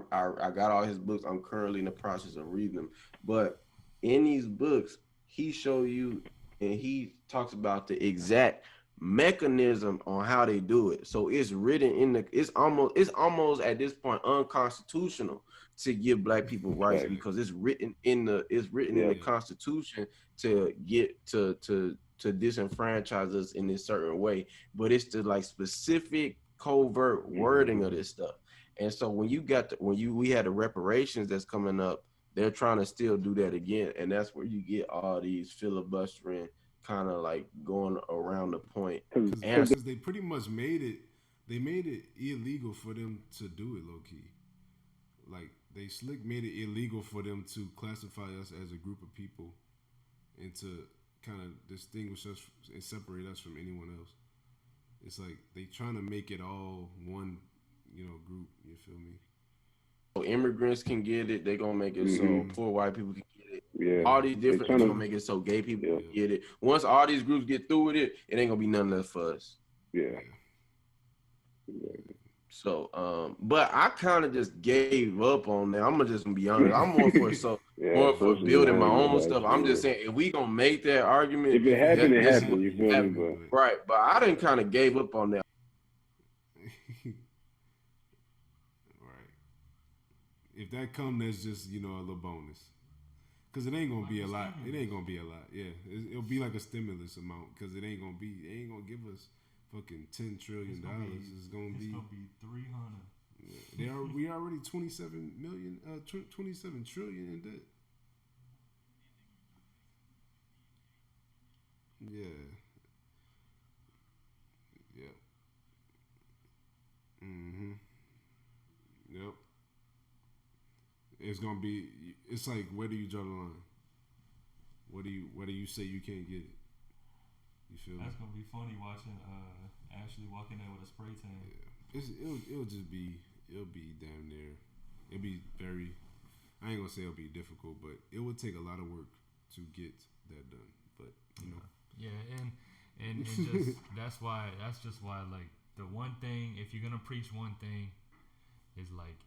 got all his books. I'm currently in the process of reading them, but in these books, he show you and he talks about the exact mechanism on how they do it. So it's written it's almost at this point unconstitutional to give black people rights, because it's written in the Constitution to get to disenfranchise us in this certain way. But it's the like specific covert wording of this stuff. And so when we had the reparations that's coming up, they're trying to still do that again, and that's where you get all these filibustering kind of like going around the point. Because they pretty much made it illegal for them to do it low key. Like they slick made it illegal for them to classify us as a group of people and to kind of distinguish us and separate us from anyone else. It's like they trying to make it all one, group. You feel me? So immigrants can get it. They're gonna make it so poor white people can get it. Yeah. All these different things gonna make it so gay people can get it. Once all these groups get through with it, it ain't gonna be nothing left for us. Yeah. So, but I kind of just gave up on that. I'm gonna just be honest. I'm more for Yeah, more for social building my shenanigans own is stuff. I'm actually, just saying if we gonna make that argument, if it happened, it this is what happened. You feel me? happened, But right? But I didn't kind of gave up on that. Right. If that come, that's just a little bonus. Cause it ain't gonna be a lot. It ain't gonna be a lot. Yeah, it'll be like a stimulus amount. Cause it ain't gonna be. It ain't gonna give us fucking $10 trillion. It's gonna be 300. Yeah, we already 27 million. 27 trillion in debt. Yeah. Yep. Mm-hmm. Yep. It's gonna be. It's like, where do you draw the line? Where do you say you can't get it? You feel me? That's gonna be funny watching Ashley walking there with a spray tan. Yeah. It'll be damn near. It'll be very. I ain't gonna say it'll be difficult, but it would take a lot of work to get that done. But Yeah, and just that's just why like the one thing, if you're gonna preach one thing, is like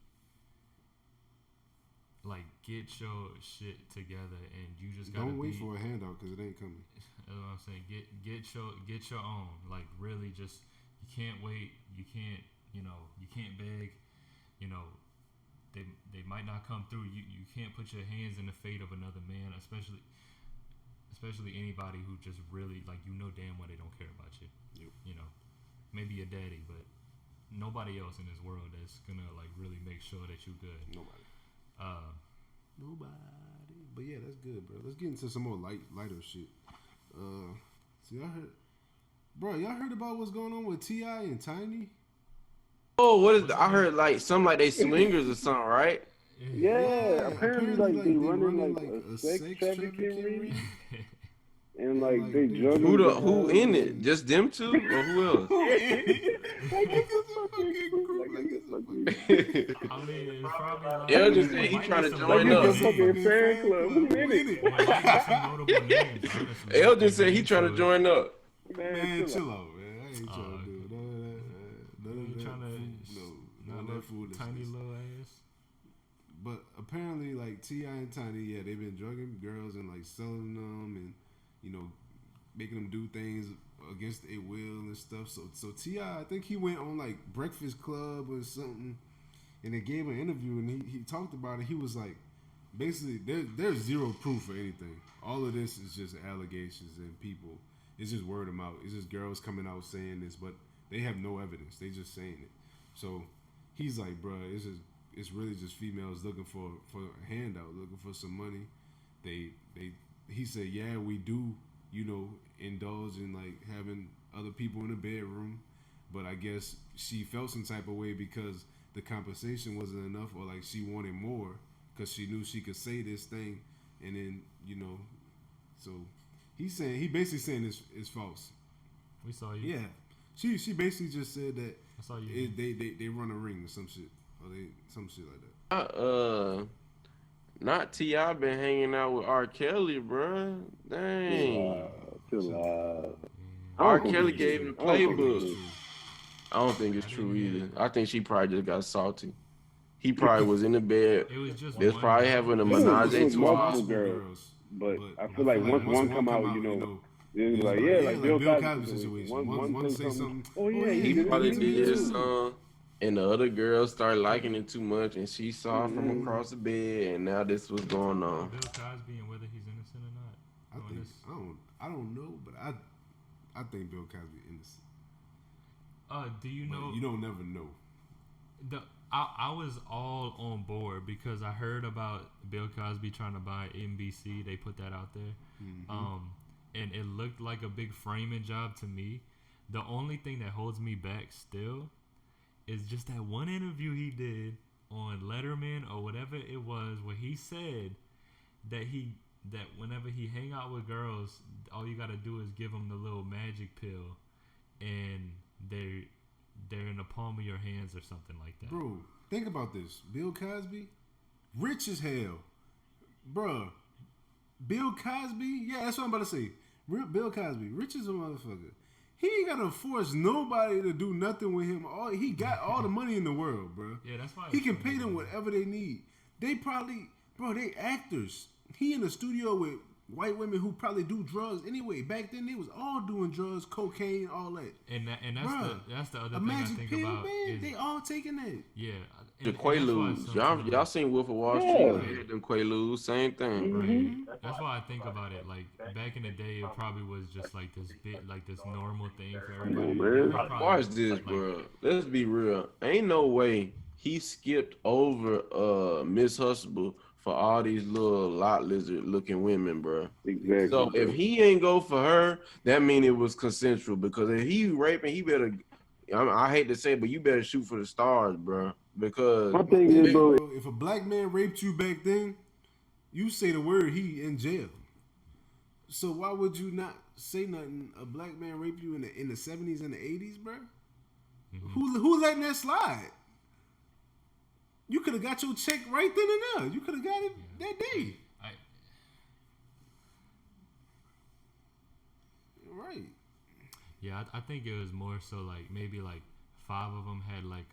get your shit together, and you just gotta don't wait for a handout because it ain't coming. That's what I'm saying. Get your own. Like really, just you can't wait. You can't you can't beg. You know they might not come through. You can't put your hands in the fate of another man, especially anybody who just really like damn well they don't care about you. Yep. Maybe your daddy, but nobody else in this world that's gonna like really make sure that you good. Nobody. But yeah, that's good, bro. Let's get into some more lighter shit. So y'all heard about what's going on with T.I. and Tiny? Oh, what is? I heard like some like they swingers or something, right? yeah, apparently like they running like a sex trafficking ring. And like they drugging. Who in it? Just them two, or who else? I mean, it's probably like, L just said he trying to join Like up. it's a fucking fan club. Who in it? L just said he trying to join up. Man, chill out, man. I ain't trying to do none of that. None of that foolishness. Tiny little ass. But apparently, like T.I. and Tiny, yeah, they've been drugging girls and like selling them and making them do things against their will and stuff. So T.I., I think he went on like Breakfast Club or something, and they gave an interview and he talked about it. He was like, basically, there's zero proof for anything. All of this is just allegations and people. It's just word of mouth. It's just girls coming out saying this, but they have no evidence. They just saying it. So he's like, bro, it's really just females looking for a handout, looking for some money. He said, yeah, we do, indulge in like having other people in the bedroom, but I guess she felt some type of way because the compensation wasn't enough, or like she wanted more because she knew she could say this thing, and then so he basically saying it's false. We saw you. Yeah, she basically just said that I saw you. They run a ring or some shit, or some shit like that. Not T.I. been hanging out with R. Kelly, bro. Dang. Chill out. R. Kelly gave him the playbook. I don't think it's true either. I think she probably just got salty. He probably was in the bed. It was just They're probably having a menage a trois. Multiple girls. But I feel like once one come out, it's like, like Bill Cosby situation. One say something. Oh yeah, he probably did his song. And the other girl started liking it too much, and she saw it from across the bed, and now this was going on. Bill Cosby and whether he's innocent or not. I don't know, but I think Bill Cosby innocent. Do you know? You don't never know. I was all on board because I heard about Bill Cosby trying to buy NBC. They put that out there, and it looked like a big framing job to me. The only thing that holds me back still is just that one interview he did on Letterman or whatever it was, where he said that whenever he hang out with girls, all you gotta do is give them the little magic pill, and they're in the palm of your hands or something like that. Bro, think about this. Bill Cosby, rich as hell, bruh. Bill Cosby, yeah, that's what I'm about to say. Bill Cosby, rich as a motherfucker. He ain't gotta force nobody to do nothing with him. He got all the money in the world, bro. Yeah, that's why he can pay them whatever they need. They probably, bro, they actors. He in the studio with white women who probably do drugs anyway. Back then, they was all doing drugs, cocaine, all that. And that's the other a thing I magic think pill, about. man. Is, They all taking that. yeah. The Quaaludes. Y'all seen Wolf of Wall Street? Yeah. They had them Quaaludes. Same thing. Right. That's why I think about it. Like back in the day, it probably was just like this bit, like this normal thing for everybody. Man. They probably- Watch this, bro. Let's be real. Ain't no way he skipped over Miss Husband for all these little lot lizard looking women, bro. Exactly. So if he ain't go for her, that mean it was consensual. Because if he raping, he better. I hate to say it, but you better shoot for the stars, bro. Because my thing is, bro, If a black man raped you back then, you say the word, he in jail. So why would you not say nothing? A black man raped you in the 70s and the 80s, bro? Who letting that slide? You could have got your check right then and there. You could have got it that day. Right. Yeah, I think it was more so like maybe like 5 of them had like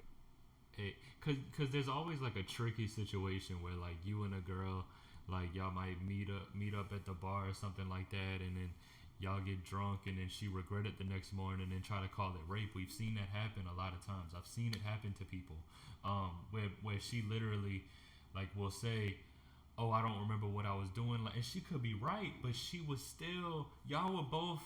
a, cause there's always like a tricky situation where like you and a girl, like y'all might meet up at the bar or something like that, and then y'all get drunk and then she regret it the next morning and then try to call it rape. We've seen that happen a lot of times. I've seen it happen to people, where she literally like will say, oh, I don't remember what I was doing, like, and she could be right, but she was still, y'all were both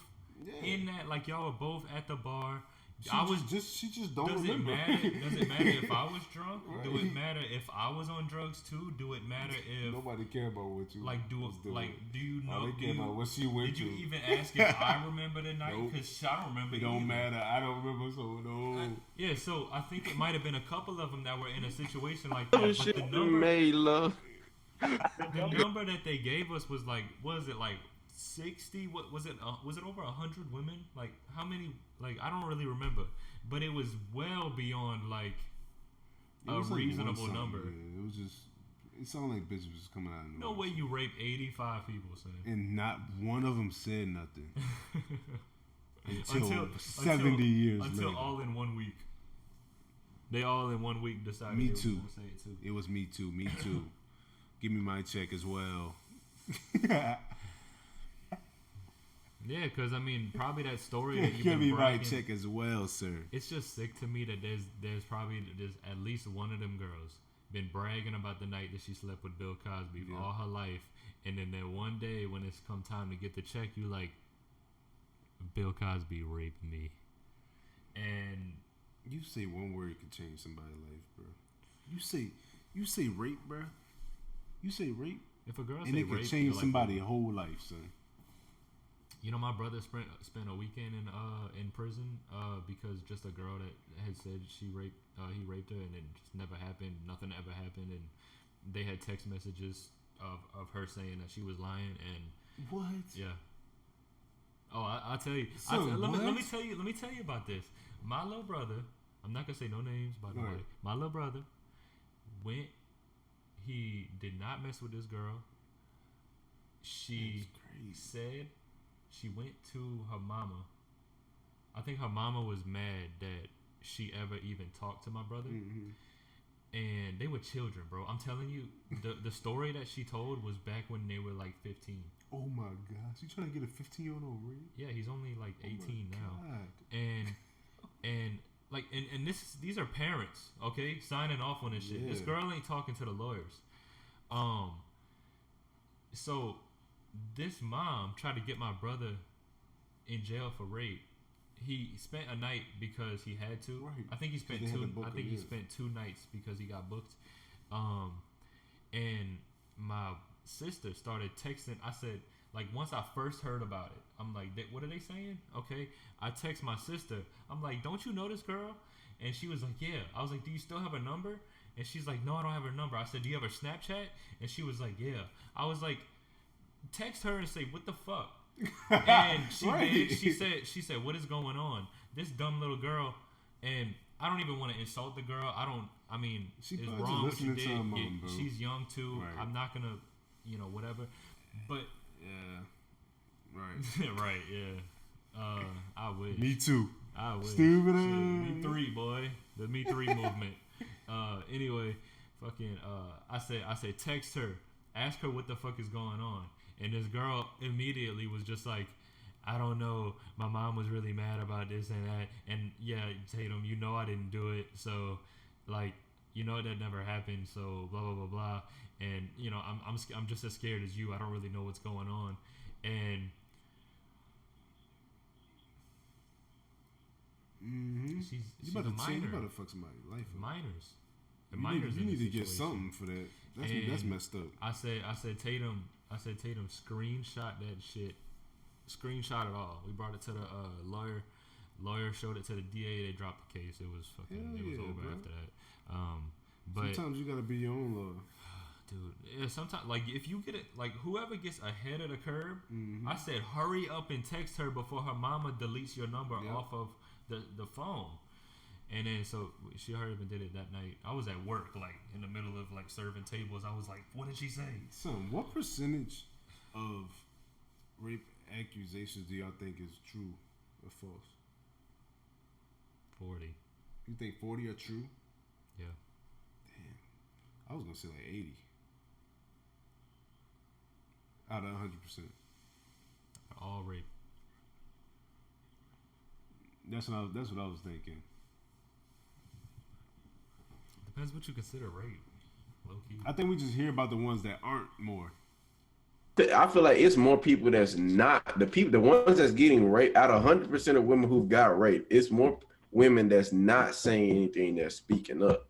in that, like y'all were both at the bar. She just don't does remember. Does it matter if I was drunk? Right. Do it matter if I was on drugs too? Do it matter if Nobody care about what you like do was doing. like do you know? All they care about what she went Did you through. even ask if I remember the night? Nope. Because I don't remember. It don't either. matter. I don't remember. So no. Yeah, so I think it might have been a couple of them that were in a situation like that. But shit the number, made love. the number that they gave us was like, what is it like? 60? What was it? Was it over 100 women? Like how many? Like I don't really remember, but it was well beyond like a reasonable number. Yeah, it was just. It sounded like bitches was coming out of No way you rape 85 people, son. And not one of them said nothing until 70 years until later. all in 1 week. They all in 1 week decided. Me they were too. gonna say it too. It was me too. Me too. Give me my check as well. Yeah, because I mean, probably that story that you've Give been me my bragging, check as well, sir. it's just sick to me that there's probably at least one of them girls been bragging about the night that she slept with Bill Cosby for all her life, and then that one day when it's come time to get the check, you like, Bill Cosby raped me, and You say one word could change somebody's life, bro. You say rape, bro. You say rape, if a girl and say it could rape, change you're like, somebody's whole life, son. You know, my brother spent a weekend in prison because just a girl that had said he raped her, and it just never happened. Nothing ever happened, and they had text messages of her saying that she was lying. And What? yeah. Oh, I'll tell you. So let me what? tell you. Let me tell you about this. My little brother. I'm not gonna say no names, by the Right. way. My little brother went. He did not mess with this girl. She That's crazy. said she went to her mama. I think her mama was mad that she ever even talked to my brother. Mm-hmm. And they were children, bro. I'm telling you, the story that she told was back when they were like 15. Oh my gosh, you trying to get a 15-year-old rape? Yeah, he's only like 18 now. God. And like and these are parents, okay, signing off on this shit. Yeah. This girl ain't talking to the lawyers. So this mom tried to get my brother in jail for rape. He spent a night because he had to. Right. I think he spent They had two. to book I think him, he yeah. spent 2 nights because he got booked. And my sister started texting. I said, like, once I first heard about it, I'm like, what are they saying? Okay. I text my sister. I'm like, don't you know this girl? And she was like, yeah. I was like, do you still have her number? And she's like, no, I don't have her number. I said, do you have her Snapchat? And she was like, yeah. I was like, text her and say, what the fuck? And she Right. did. She said, what is going on? This dumb little girl. And I don't even want to insult the girl. I mean, She it's probably wrong what just you listening did. to her mom, bro. She's young too. Right. I'm not gonna, whatever. But Yeah. Right. right, yeah. I wish. Me too. I wish. Stupid Shit, ass. Me three, boy. The Me Three movement. Anyway, fucking. I said, text her, ask her what the fuck is going on, and this girl immediately was just like, I don't know. My mom was really mad about this and that, and yeah, Tatum, you know I didn't do it, so like, you know that never happened, so blah blah blah blah, and you know I'm just as scared as you. I don't really know what's going on, and. Mm-hmm. She's You a minor. about to fuck somebody's life up. Minors. The You minors. need to get situation. something for that. That's messed up. I said Tatum. Screenshot that shit. Screenshot it all. We brought it to the lawyer. Lawyer showed it to the DA. They dropped the case. It was fucking. Hell It was yeah, over bro. after that. But Sometimes you gotta be your own lawyer. dude, yeah. Sometimes like if you get it, like whoever gets ahead of the curb, Mm-hmm. I said hurry up and text her before her mama deletes your number Yep. off of the phone. And then so she hurried up and did it that night. I was at work, like in the middle of like serving tables. I was like, "What did she say?" Son, what percentage of rape accusations do y'all think is true or false? 40. You think 40 are true? Yeah. I was gonna say like 80 out of 100%. All rape. That's what I was thinking. Depends what you consider rape. Low key. I think we just hear about the ones that aren't more. I feel like it's more people that's not the ones that's getting raped. Out of 100% of women who got raped, it's more women that's not saying anything, that's speaking up.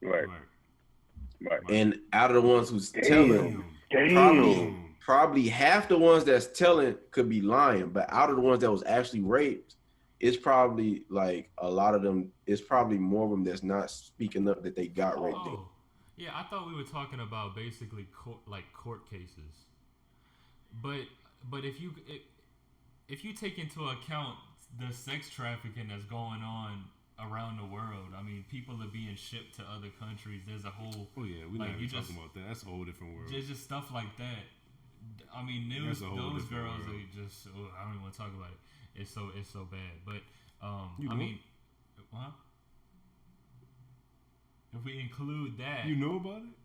Right. And out of the ones who's telling, Damn. probably half the ones that's telling could be lying, but out of the ones that was actually raped, it's probably like a lot of them. It's probably more of them that's not speaking up that they got raped. Oh, yeah. I thought we were talking about basically court cases. But if you take into account the sex trafficking that's going on around the world, I mean, people are being shipped to other countries. There's a whole Oh yeah, we're like, not you even just- talking about that. That's a whole different world. there's just stuff like that. I mean, That's a whole those different girls world. are just I don't even want to talk about it. It's so bad. But You I know? mean, huh? If we include that, You know about it?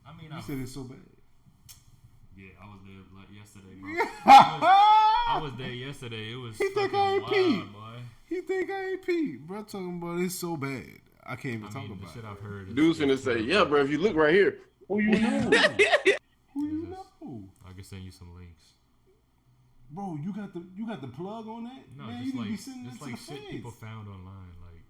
I mean, You said it's so bad. yeah, I was there like yesterday, bro. I was there yesterday. It was He think fucking I ain't wild, peep. boy. He think I ain't Pete. Bro, talking about it's so bad. I can't even I talk mean, the about shit it. I've heard. Dude's finna say, "Yeah, bro. If you look right here, Who you know? Who you Jesus. know? I can send you some links. Bro, you got the plug on that? No, Man, you just need like to be sending just that to like the shit feds. people found online. Like,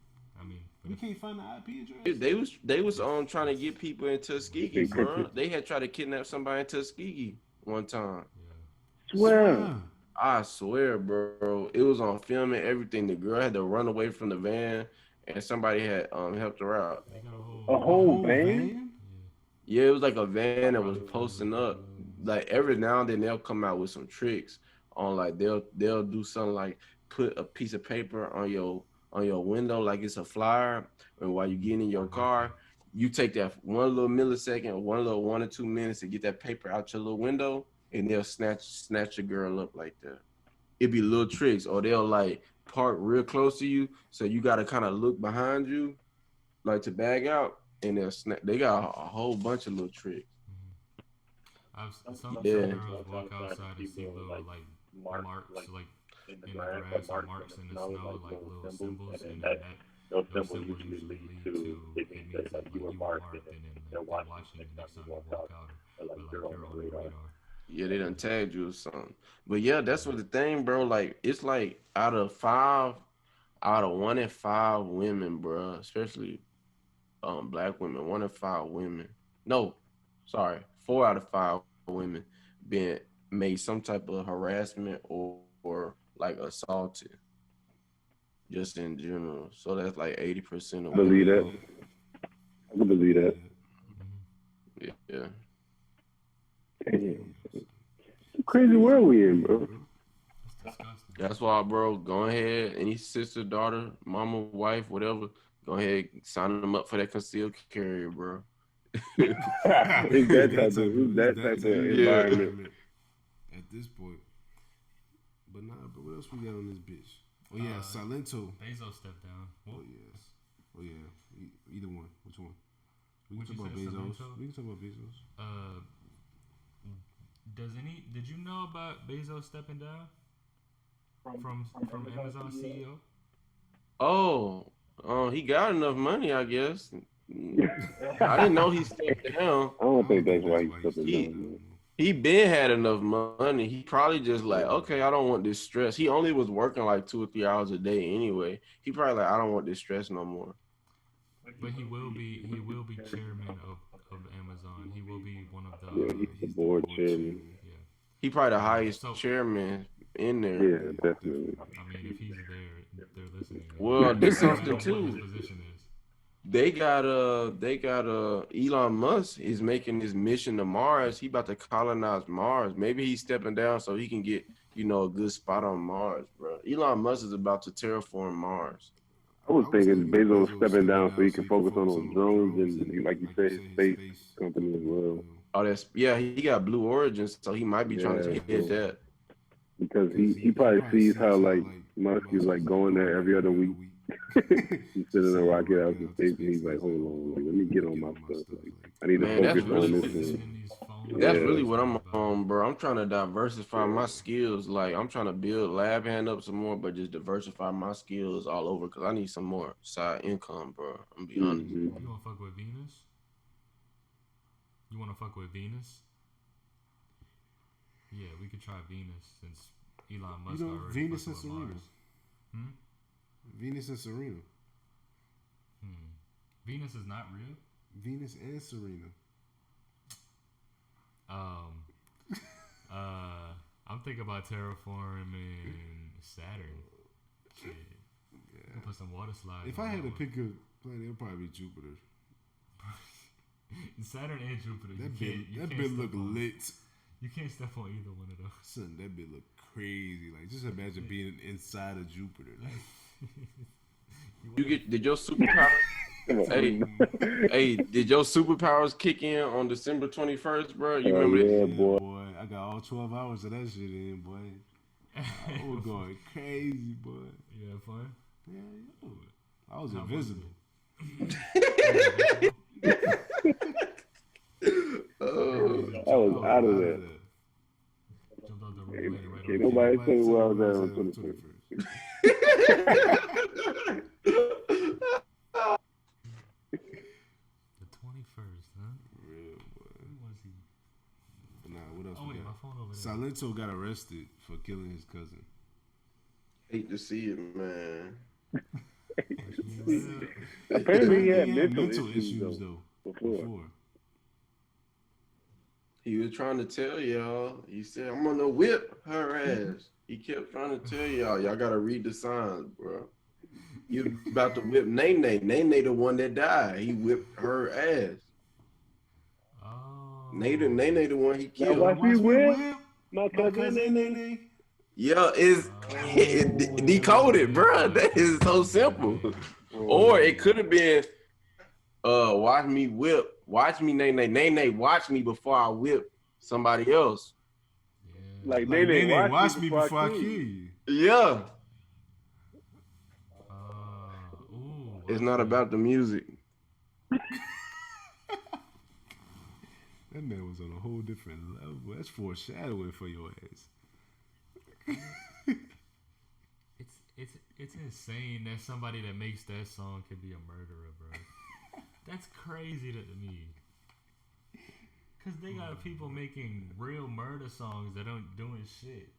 I mean, but We if- can't find the IP address. they was trying to get people in Tuskegee, bro. They had tried to kidnap somebody in Tuskegee one time. yeah. Swear. I swear, bro. It was on film and everything. The girl had to run away from the van, and somebody had helped her out. They got a whole. A whole van? Yeah, it was like a van that was posting up. Like every now and then they'll come out with some tricks on like they'll do something like put a piece of paper on your window like it's a flyer, and while you get in your car, you take that one little millisecond, one little 1 or 2 minutes to get that paper out your little window, and they'll snatch your girl up like that. It'd be little tricks, or they'll like park real close to you, so you gotta kind of look behind you, like to bag out, and they got a whole bunch of little tricks. Some Yeah. girls walk outside and see little like marks like in the grass or marks in the snow, like little symbols, and then those symbols usually lead to it means that you were marked, and then they're watching you next time you walk out, or like you're on the radar. Yeah, they done tagged you or something. But yeah, that's what the thing, bro. Like it's like out of 1 in 5 women, bro, especially black women, 1 in 5 women. No, sorry, 4 out of 5 women being made some type of harassment or like assaulted, just in general. So that's like 80% of Believe women. that. I can believe that. Yeah. Damn. Crazy world we in, bro. It's disgusting. That's why, bro, go ahead. Any sister, daughter, mama, wife, whatever, go ahead, sign them up for that concealed carrier, bro. It's that type of environment. At this point, But what else we got on this bitch? Oh yeah, Silento. Bezos stepped down. Oh yes. Oh yeah. Either one. Which one? We can talk about said, Bezos. Silento? We can talk about Bezos. Did you know about Bezos stepping down from Amazon CEO? He got enough money, I guess. I didn't know he stepped down. I don't think that's why he's stepping down. He been had enough money. He probably just like, okay, I don't want this stress. He only was working like 2 or 3 hours a day anyway. He probably like, I don't want this stress no more. But he will be chairman of Amazon. He will be one of the he's the board chairman. Yeah. He probably the highest chairman in there. Yeah, definitely. I mean, if he's there, they're listening. Well, this something too. What his position is. They got Elon Musk is making his mission to Mars. He about to colonize Mars. Maybe he's stepping down so he can get, a good spot on Mars, bro. Elon Musk is about to terraform Mars. I was thinking Bezos stepping down so he can focus on those drones and, like you said, his space company as well. Oh, he got Blue Origins, so he might be trying to hit that. Because he probably sees how like Musk is like going there every other week. He's sitting in a rocket out in space and he's like, hold on, let me get on my stuff. Like, I need to focus on this. That's really what I'm on, bro. I'm trying to diversify my skills. Like, I'm trying to build Lab Hand up some more, but just diversify my skills all over because I need some more side income, bro. I'm gonna be honest. You want to fuck with Venus? You want to fuck with Venus? Yeah, we could try Venus since Elon Musk already Venus and Serena. Mars. Venus and Serena. Venus is not real? Venus and Serena. I'm thinking about terraforming Saturn. Shit. Yeah. Put some water slides. If I had to pick a planet, it would probably be Jupiter. Saturn and Jupiter. That bit look lit. You can't step on either one of those. Son, that bit look crazy. Like, just imagine being inside of Jupiter. Like, did your superpowers? Did your superpowers kick in on December 21st, bro? You remember that? Yeah, boy. I got all 12 hours of that shit in, boy. I was going crazy, boy. You had fun? Yeah. I was invisible. I was out of there. Can't nobody tell me where I was at on 21st. The 21st, huh? Real boy. Who was he? Nah, what else? Oh wait, my phone over there. Silento got arrested for killing his cousin. Hate to see it, man. Apparently he had mental issues though. Before. He was trying to tell y'all. He said, I'm gonna whip her ass. He kept trying to tell y'all gotta read the signs, bro. You about to whip Nene. Nene the one that died. He whipped her ass. Oh. Nene the one he killed. Watch me whip my cousin Nene. Yeah, it's decoded, bro. That is so simple. Or it could have been, watch me Nene, watch me before I whip somebody else. Yeah. Like Nene, watch me before I kill you. Yeah. Ooh, It's not about the music. That man was on a whole different level. That's foreshadowing for your ass. It's insane that somebody that makes that song could be a murderer, bro. That's crazy to me. Cause they got people making real murder songs that aren't doing shit,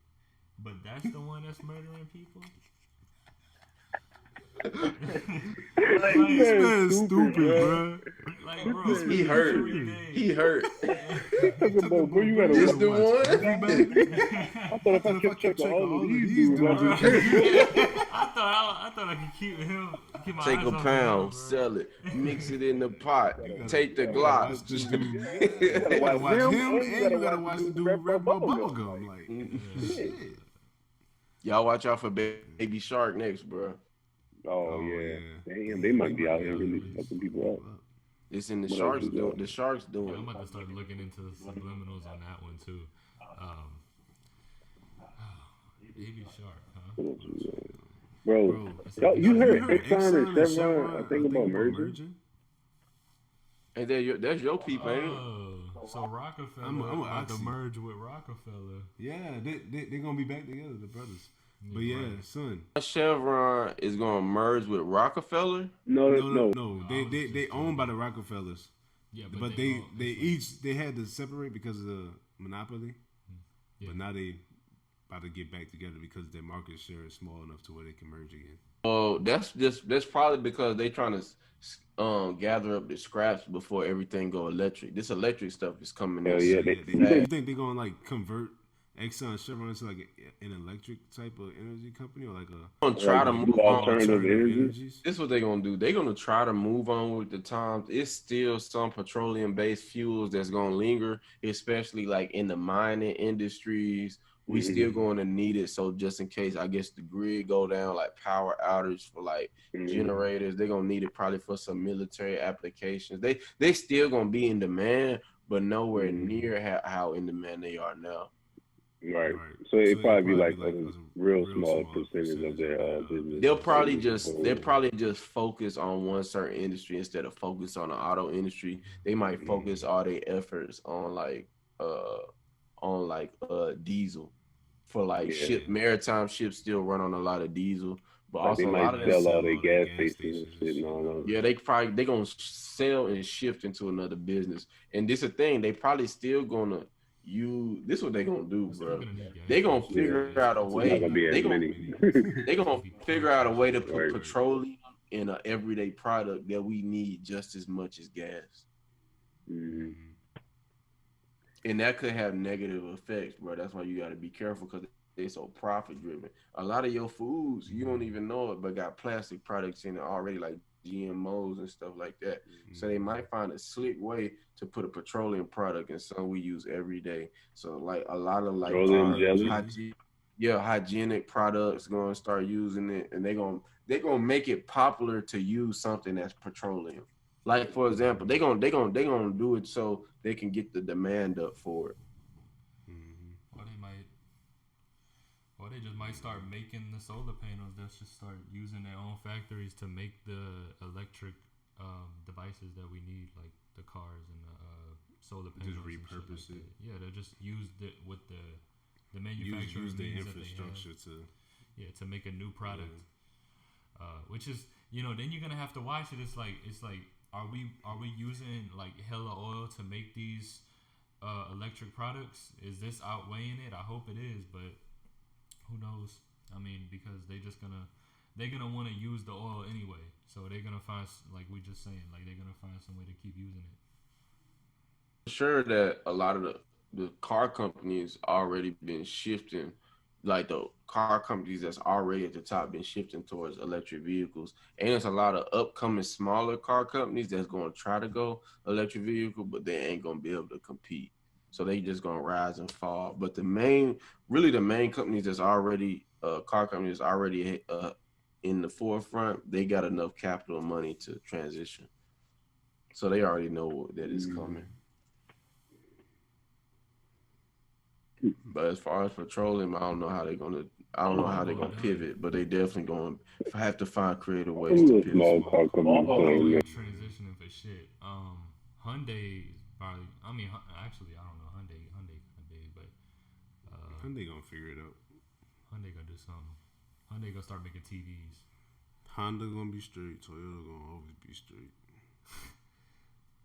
but that's the one that's murdering people. Like, this man's stupid, bro. Like, bro, He hurt. He hurt. Bro, you gotta This watch. the one? I thought if I kept checking all of these dudes, I thought I could keep my Take eyes a off pound, him, bro. sell it, mix it in the pot, take the Glock. You gotta watch him and you gotta watch the dude rap bubblegum. Like, shit. Y'all watch out for Baby Shark next, bro. Oh yeah. Damn, they might be out here really fucking people up. It's in the Sharks doing. The Sharks Yeah, I'm doing. about to start looking into the subliminals on that one too. They be sharp, huh? Bro, It's a yo, big you city. heard Exxon and Chevron? I think about merging. And that's your people, ain't it? Oh, so Rockefeller I'm about to Oxy. merge with Rockefeller. Yeah, they gonna be back together, the brothers. But yeah, Right. son. Chevron is gonna merge with Rockefeller. No. They owned by the Rockefellers. Yeah, But they all, they it's like, each they had to separate because of the monopoly. yeah. But now they about to get back together because their market share is small enough to where they can merge again. Oh, that's probably because they trying to gather up the scraps before everything go electric. This electric stuff is coming Hell in yeah, super You fast. think they're gonna like convert Exxon Chevron into like an electric type of energy company or like a Gonna try like to the move blue on. alternative energy. energies? This is what they're gonna do. They're gonna try to move on with the times. It's still some petroleum based fuels that's gonna linger, especially like in the mining industries. We still going to need it. So just in case, I guess the grid go down, like power outage for like generators, they're gonna need it probably for some military applications. They still gonna be in demand, but nowhere near how in demand they are now. Right. So it probably be like a real small percentage of their business. They'll probably just focus on one certain industry instead of focus on the auto industry. They might focus all their efforts uh on diesel for like maritime ships still run on a lot of diesel, but like they also a might lot of them sell all their gas stations and shit and all that. yeah, they gonna sell and shift into another business. And this a thing, they probably still gonna use this what they gonna do, Still bro. gonna need gas They gonna stations. figure out a It's not way. gonna be as many. They gonna figure out a way to put Right. petroleum in an everyday product that we need just as much as gas. And that could have negative effects, bro. That's why you got to be careful because they're so profit driven. A lot of your foods, you don't even know it, but got plastic products in it already, like GMOs and stuff like that. So they might find a slick way to put a petroleum product in something we use every day. So like a lot of like hygienic products gonna start using it, and they're gonna make it popular to use something that's petroleum. Like for example, they gonna do it so they can get the demand up for it. Or they just might start making the solar panels. They'll just start using their own factories to make the electric devices that we need, like the cars and the solar panels. Just repurpose it. Yeah, they'll just use it with the manufacturing use the means infrastructure to make a new product. Which is, then you're gonna have to watch it. It's like are we using like hella oil to make these electric products? Is this outweighing it? I hope it is, but who knows? I mean, because they're gonna want to use the oil anyway, so they're gonna find, like we just saying, like they're gonna find some way to keep using it. Sure that a lot of the car companies already been shifting, like the car companies that's already at the top been shifting towards electric vehicles, and there's a lot of upcoming smaller car companies that's going to try to go electric vehicle, but they ain't going to be able to compete. So they just going to rise and fall. But the main companies that's already car companies already in the forefront, they got enough capital money to transition, so they already know that it's coming. But as far as petroleum, I don't know how they're gonna pivot, but they definitely gonna have to find creative ways to pivot. Small car company. Transitioning for shit. Hyundai is probably. I mean, actually, I don't know. Hyundai kind of big, but Hyundai gonna figure it out. Hyundai gonna do something. Hyundai gonna start making TVs. Honda gonna be straight. Toyota gonna always be straight.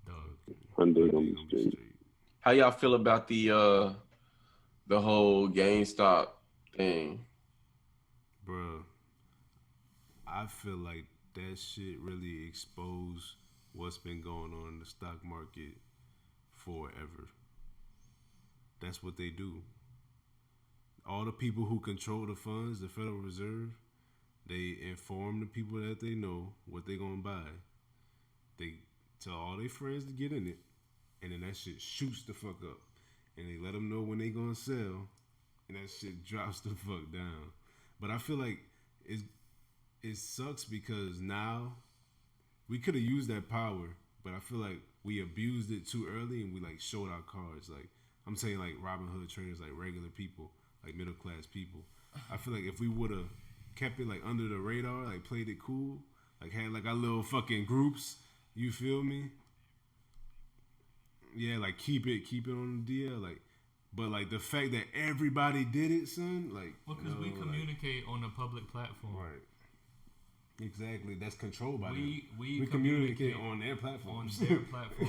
Dog. Hyundai gonna be straight. How y'all feel about the whole GameStop thing? Bruh, I feel like that shit really exposed what's been going on in the stock market forever. That's what they do. All the people who control the funds, the Federal Reserve, they inform the people that they know what they gonna buy. They tell all their friends to get in it, and then that shit shoots the fuck up. And they let them know when they gonna sell, and that shit drops the fuck down. But I feel like it sucks because now we could have used that power, but I feel like we abused it too early and we like showed our cards. Like I'm saying, like Robin Hood traders, like regular people. like middle class people. I feel like if we would have kept it like under the radar, like played it cool, like had like our little fucking groups, you feel me? Yeah, like keep it on the DL, like. But like the fact that everybody did it, son, like because we communicate on a public platform, right? Exactly, that's controlled by them. We communicate on their platforms, that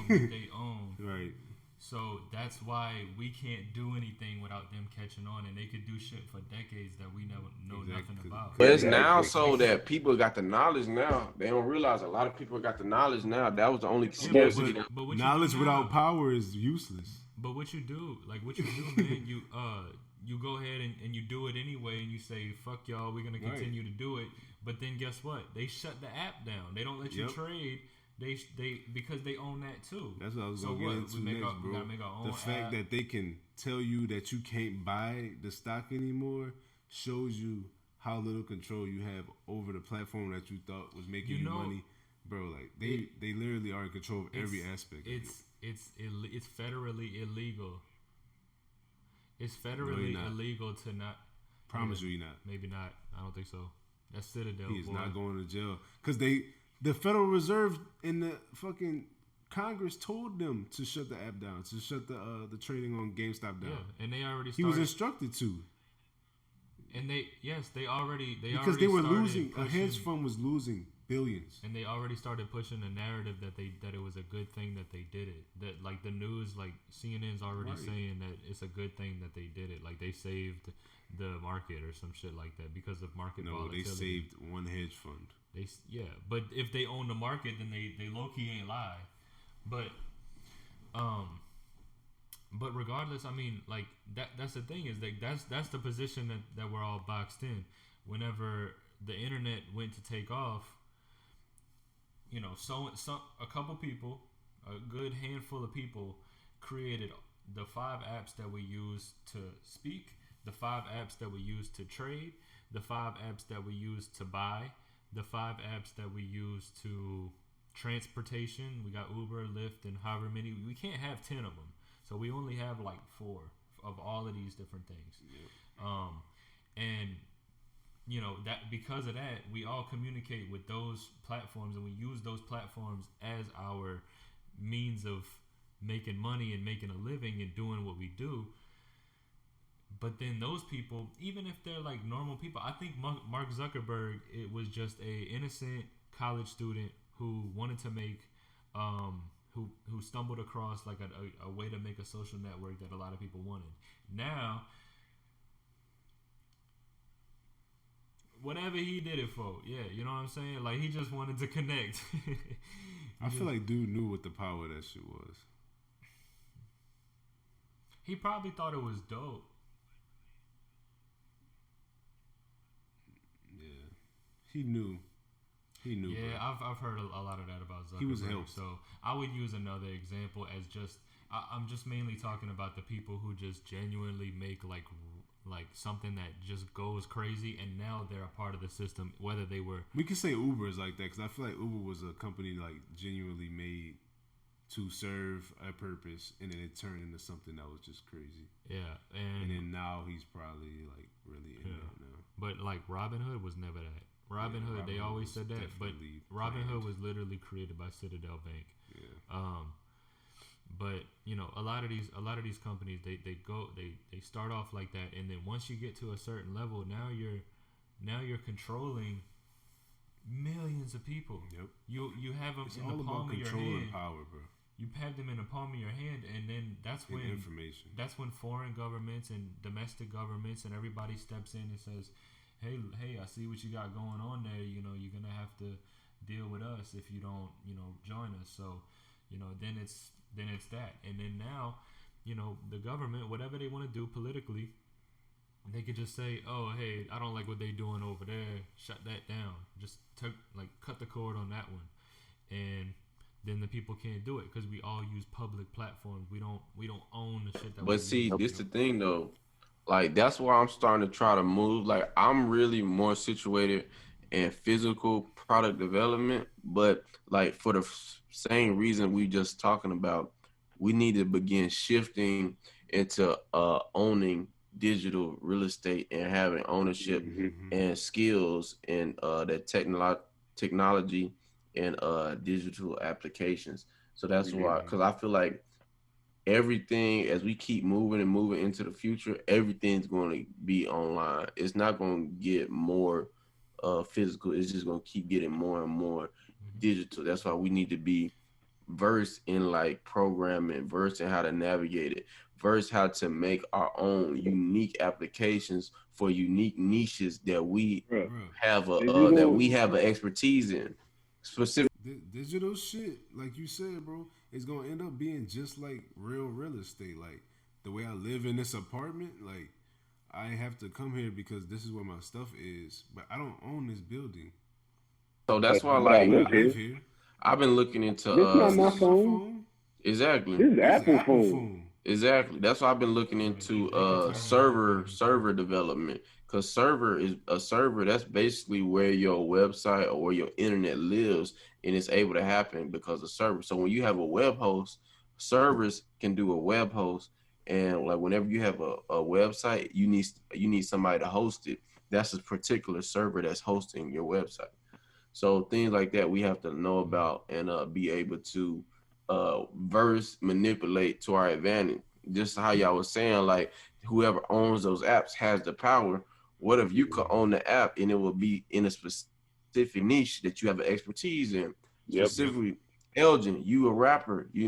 they own, right? So that's why we can't do anything without them catching on, and they could do shit for decades that we never know nothing about. But it's now so that people got the knowledge now. They don't realize a lot of people got the knowledge now. That was the only scarcity. But knowledge without power is useless. But what you do, man, you go ahead and you do it anyway, and you say, fuck y'all, we're going to continue to do it. But then guess what? They shut the app down. They don't let you trade. They because they own that too. That's what I was going to get into next, bro. The fact that they can tell you that you can't buy the stock anymore shows you how little control you have over the platform that you thought was making you money. Bro, like they literally are in control of every aspect. It's federally illegal. It's federally illegal to not. Promise you, not. Maybe not. I don't think so. That's Citadel. He is not going to jail because the Federal Reserve and the fucking Congress told them to shut the app down, to shut the trading on GameStop down. Yeah, and they already started. He was instructed to. And they already because they were losing. A hedge fund was losing billions, and they already started pushing the narrative that it was a good thing that they did it. That like the news, like CNN's already saying that it's a good thing that they did it. Like they saved the market or some shit like that because of market volatility. No, they saved one hedge fund. But if they own the market, then they low key ain't lie. But regardless, I mean, like that's the thing is that that's the position that we're all boxed in. Whenever the internet went to take off, you know, so a couple people, a good handful of people, created the 5 apps that we use to speak, the 5 apps that we use to trade, the 5 apps that we use to buy, the 5 apps that we use to transportation. We got Uber, Lyft, and however many. We can't have 10 of them. So we only have like 4 of all of these different things. Yeah. And you know that because of that, we all communicate with those platforms, and we use those platforms as our means of making money and making a living and doing what we do. But then those people, even if they're like normal people, I think Mark Zuckerberg, it was just a innocent college student who wanted to make who stumbled across like a way to make a social network that a lot of people wanted. Now, whatever he did it for, you know what I'm saying? Like, he just wanted to connect. I feel like dude knew what the power of that shit was. He probably thought it was dope. Yeah, he knew. Yeah, I've heard a lot of that about Zuckerberg. He was helped. So I would use another example as just I'm just mainly talking about the people who just genuinely make like something that just goes crazy, and now they're a part of the system. Whether they were, we can say Uber is like that because I feel like Uber was a company like genuinely made to serve a purpose, and then it turned into something that was just crazy. Yeah, and then now he's probably like really in that now. But like Robinhood was never that. Robinhood, they always said that, but Robinhood was literally created by Citadel Bank. Yeah. But you know, a lot of these companies, they start off like that, and then once you get to a certain level, now you're controlling millions of people. Yep. You have them it's in all the palm about of your control hand. And power, bro. You have them in the palm of your hand, and then that's when information. That's when foreign governments and domestic governments and everybody steps in and says, Hey, I see what you got going on there. You know, you're gonna have to deal with us if you don't, you know, join us. So, you know, then it's that, and then now, you know, the government, whatever they want to do politically, they could just say, oh, hey, I don't like what they doing over there. Shut that down. Just cut the cord on that one, and then the people can't do it because we all use public platforms. We don't own the shit that. But see, this the thing though. Like, that's why I'm starting to try to move. Like, I'm really more situated in physical product development. But, like, for the same reason we just talking about, we need to begin shifting into owning digital real estate and having ownership and skills in that technology and digital applications. So that's why, because I feel like everything, as we keep moving and moving into the future, everything's going to be online. It's not going to get more physical. It's just going to keep getting more and more digital. That's why we need to be versed in like programming, versed in how to navigate it, versed how to make our own unique applications for unique niches that we Bro, have digital, that we have an expertise in. Specific. Digital shit, like you said, bro, is gonna end up being just like real estate. Like the way I live in this apartment, like I have to come here because this is where my stuff is, but I don't own this building. So that's why, but I like, live I live here. here. I've been looking into This not It's my not my phone. phone. exactly. This is This is Apple Apple phone. phone. Exactly. That's why I've been looking They into can turn it server off. server development, because server is a server. That's basically where your website or where your internet lives, and it's able to happen because of server. So when you have a web host, servers can do a web host, and like whenever you have a website, you need somebody to host it. That's a particular server that's hosting your website. So things like that we have to know about and be able to verse manipulate to our advantage. Just how y'all was saying, like whoever owns those apps has the power. What if you could own the app and it will be in a specific niche that you have an expertise in? Yep. Specifically, Elgin, you a rapper, you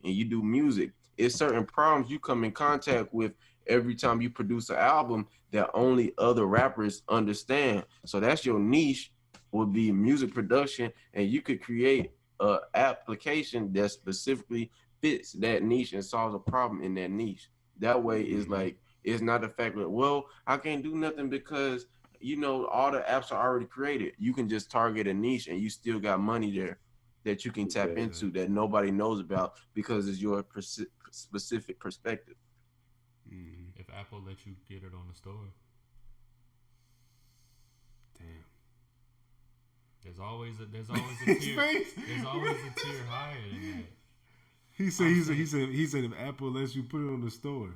do music. It's certain problems you come in contact with every time you produce an album that only other rappers understand. So that's your niche, would be music production, and you could create a application that specifically fits that niche and solves a problem in that niche. That way is like, it's not the fact that, well, I can't do nothing because all the apps are already created. You can just target a niche and you still got money there that you can tap into that nobody knows about because it's your specific perspective. If Apple lets you get it on the store, Damn. there's always a tier. There's always a tier higher than that. He said if Apple lets you put it on the store.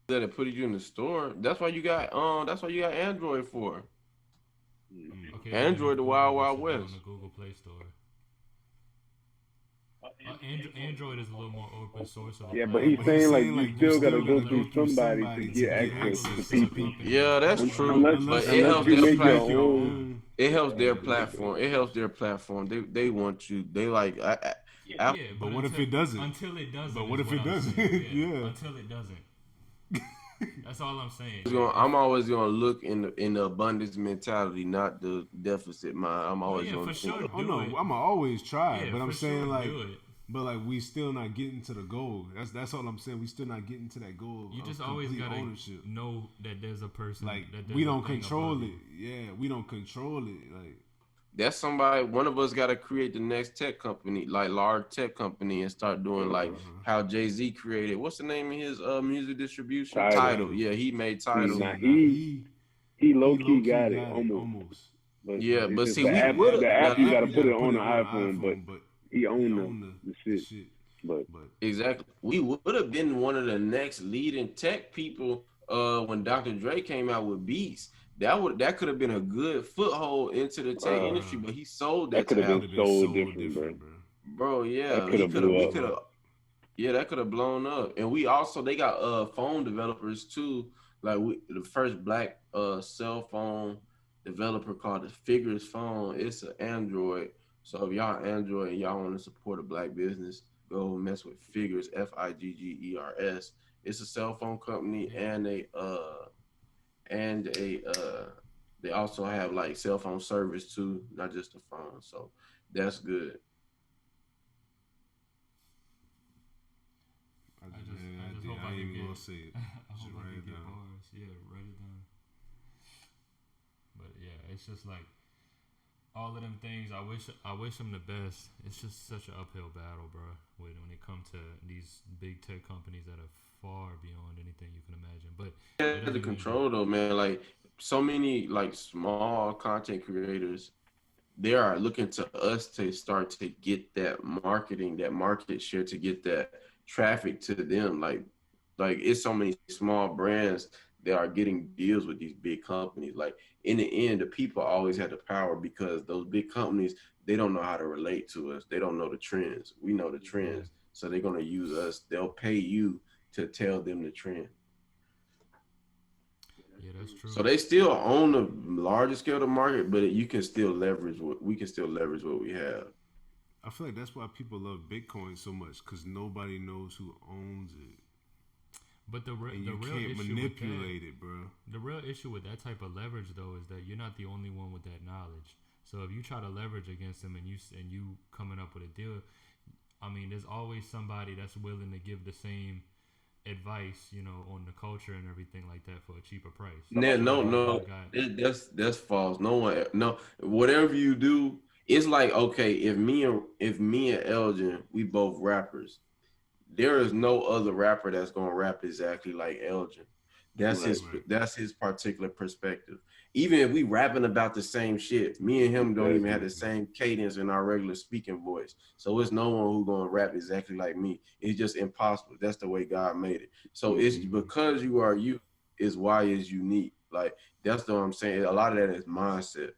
That it put you in the store. That's why you got Android for. Okay, Android, the Wild Wild West. On the Google Play Store. Android is a little more open source. Yeah, but he's saying like you still gotta go through somebody to get access to people. Yeah, that's true. But it Unless helps you their make your platform. own. It helps their platform. It helps their platform. They want you. They like. Yeah, But what if it doesn't? Until it doesn't. But what if it I'm doesn't? saying. Yeah. Until it doesn't. That's all I'm saying. I'm always gonna look in the abundance mentality, not the deficit mind. I'm always for gonna sure. think. Oh no, I'ma always try. Yeah, but I'm for saying sure, like, do it. but like we still not getting to the goal. That's all I'm saying. We still not getting to that goal. You of just always complete gotta ownership. know that there's a person. Like that there's we a don't thing control above it. Yeah, we don't control it. Like That's somebody. One of us got to create the next tech company, like large tech company, and start doing like how Jay-Z created. What's the name of his music distribution? Tidal. Yeah, he made See, Tidal. now he low key got it almost. But Yeah, it's but just see, we would the have app you gotta put it on the iPhone, but he owned the shit. But exactly. We would have been one of the next leading tech people when Dr. Dre came out with Beats. That could have been a good foothold into the tech industry, but he sold that that could to have Apple. been so different, bro. Bro, yeah, That could have blew up. Yeah, that could have blown up. And they got phone developers too. Like the first black cell phone developer called the Figures Phone. It's an Android. So if y'all Android and y'all want to support a black business, go mess with Figures, Figgers. It's a cell phone company and they also have like cell phone service too, not just a phone. So that's good. I just hope I can get. I hope I can get bars. Yeah, write it down. But yeah, it's just like all of them things. I wish them the best. It's just such an uphill battle, bro. When it comes to these big tech companies that are far beyond anything you can imagine. But the control though, man. Like so many like small content creators, they are looking to us to start to get that marketing, that market share, to get that traffic to them. Like Like it's so many small brands that are getting deals with these big companies. Like in the end, the people always had the power because those big companies, they don't know how to relate to us. They don't know the trends. We know the Yeah. trends. So they're gonna use us. They'll pay you to tell them the trend. Yeah, that's true. So they still own the larger scale of the market, but you can still leverage what we can still leverage what we have. I feel like that's why people love Bitcoin so much because nobody knows who owns it, But and the you real can't issue with that, manipulate it, bro. the real issue with that type of leverage though is that you're not the only one with that knowledge. So if you try to leverage against them and you coming up with a deal, I mean, there's always somebody that's willing to give the same advice, on the culture and everything like that for a cheaper price. No, So no, you no. you got That's false. No one, no. Whatever you do, it's like okay. If me and Elgin, we both rappers. There is no other rapper that's gonna rap exactly like Elgin. That's Right. his Right. that's his particular perspective. Even if we rapping about the same shit, me and him don't even have Exactly. the same cadence in our regular speaking voice. So it's no one who gonna rap exactly like me. It's just impossible. That's the way God made it. So it's Mm-hmm. because you are you is why it's unique. Like that's what I'm saying. A lot of that is mindset.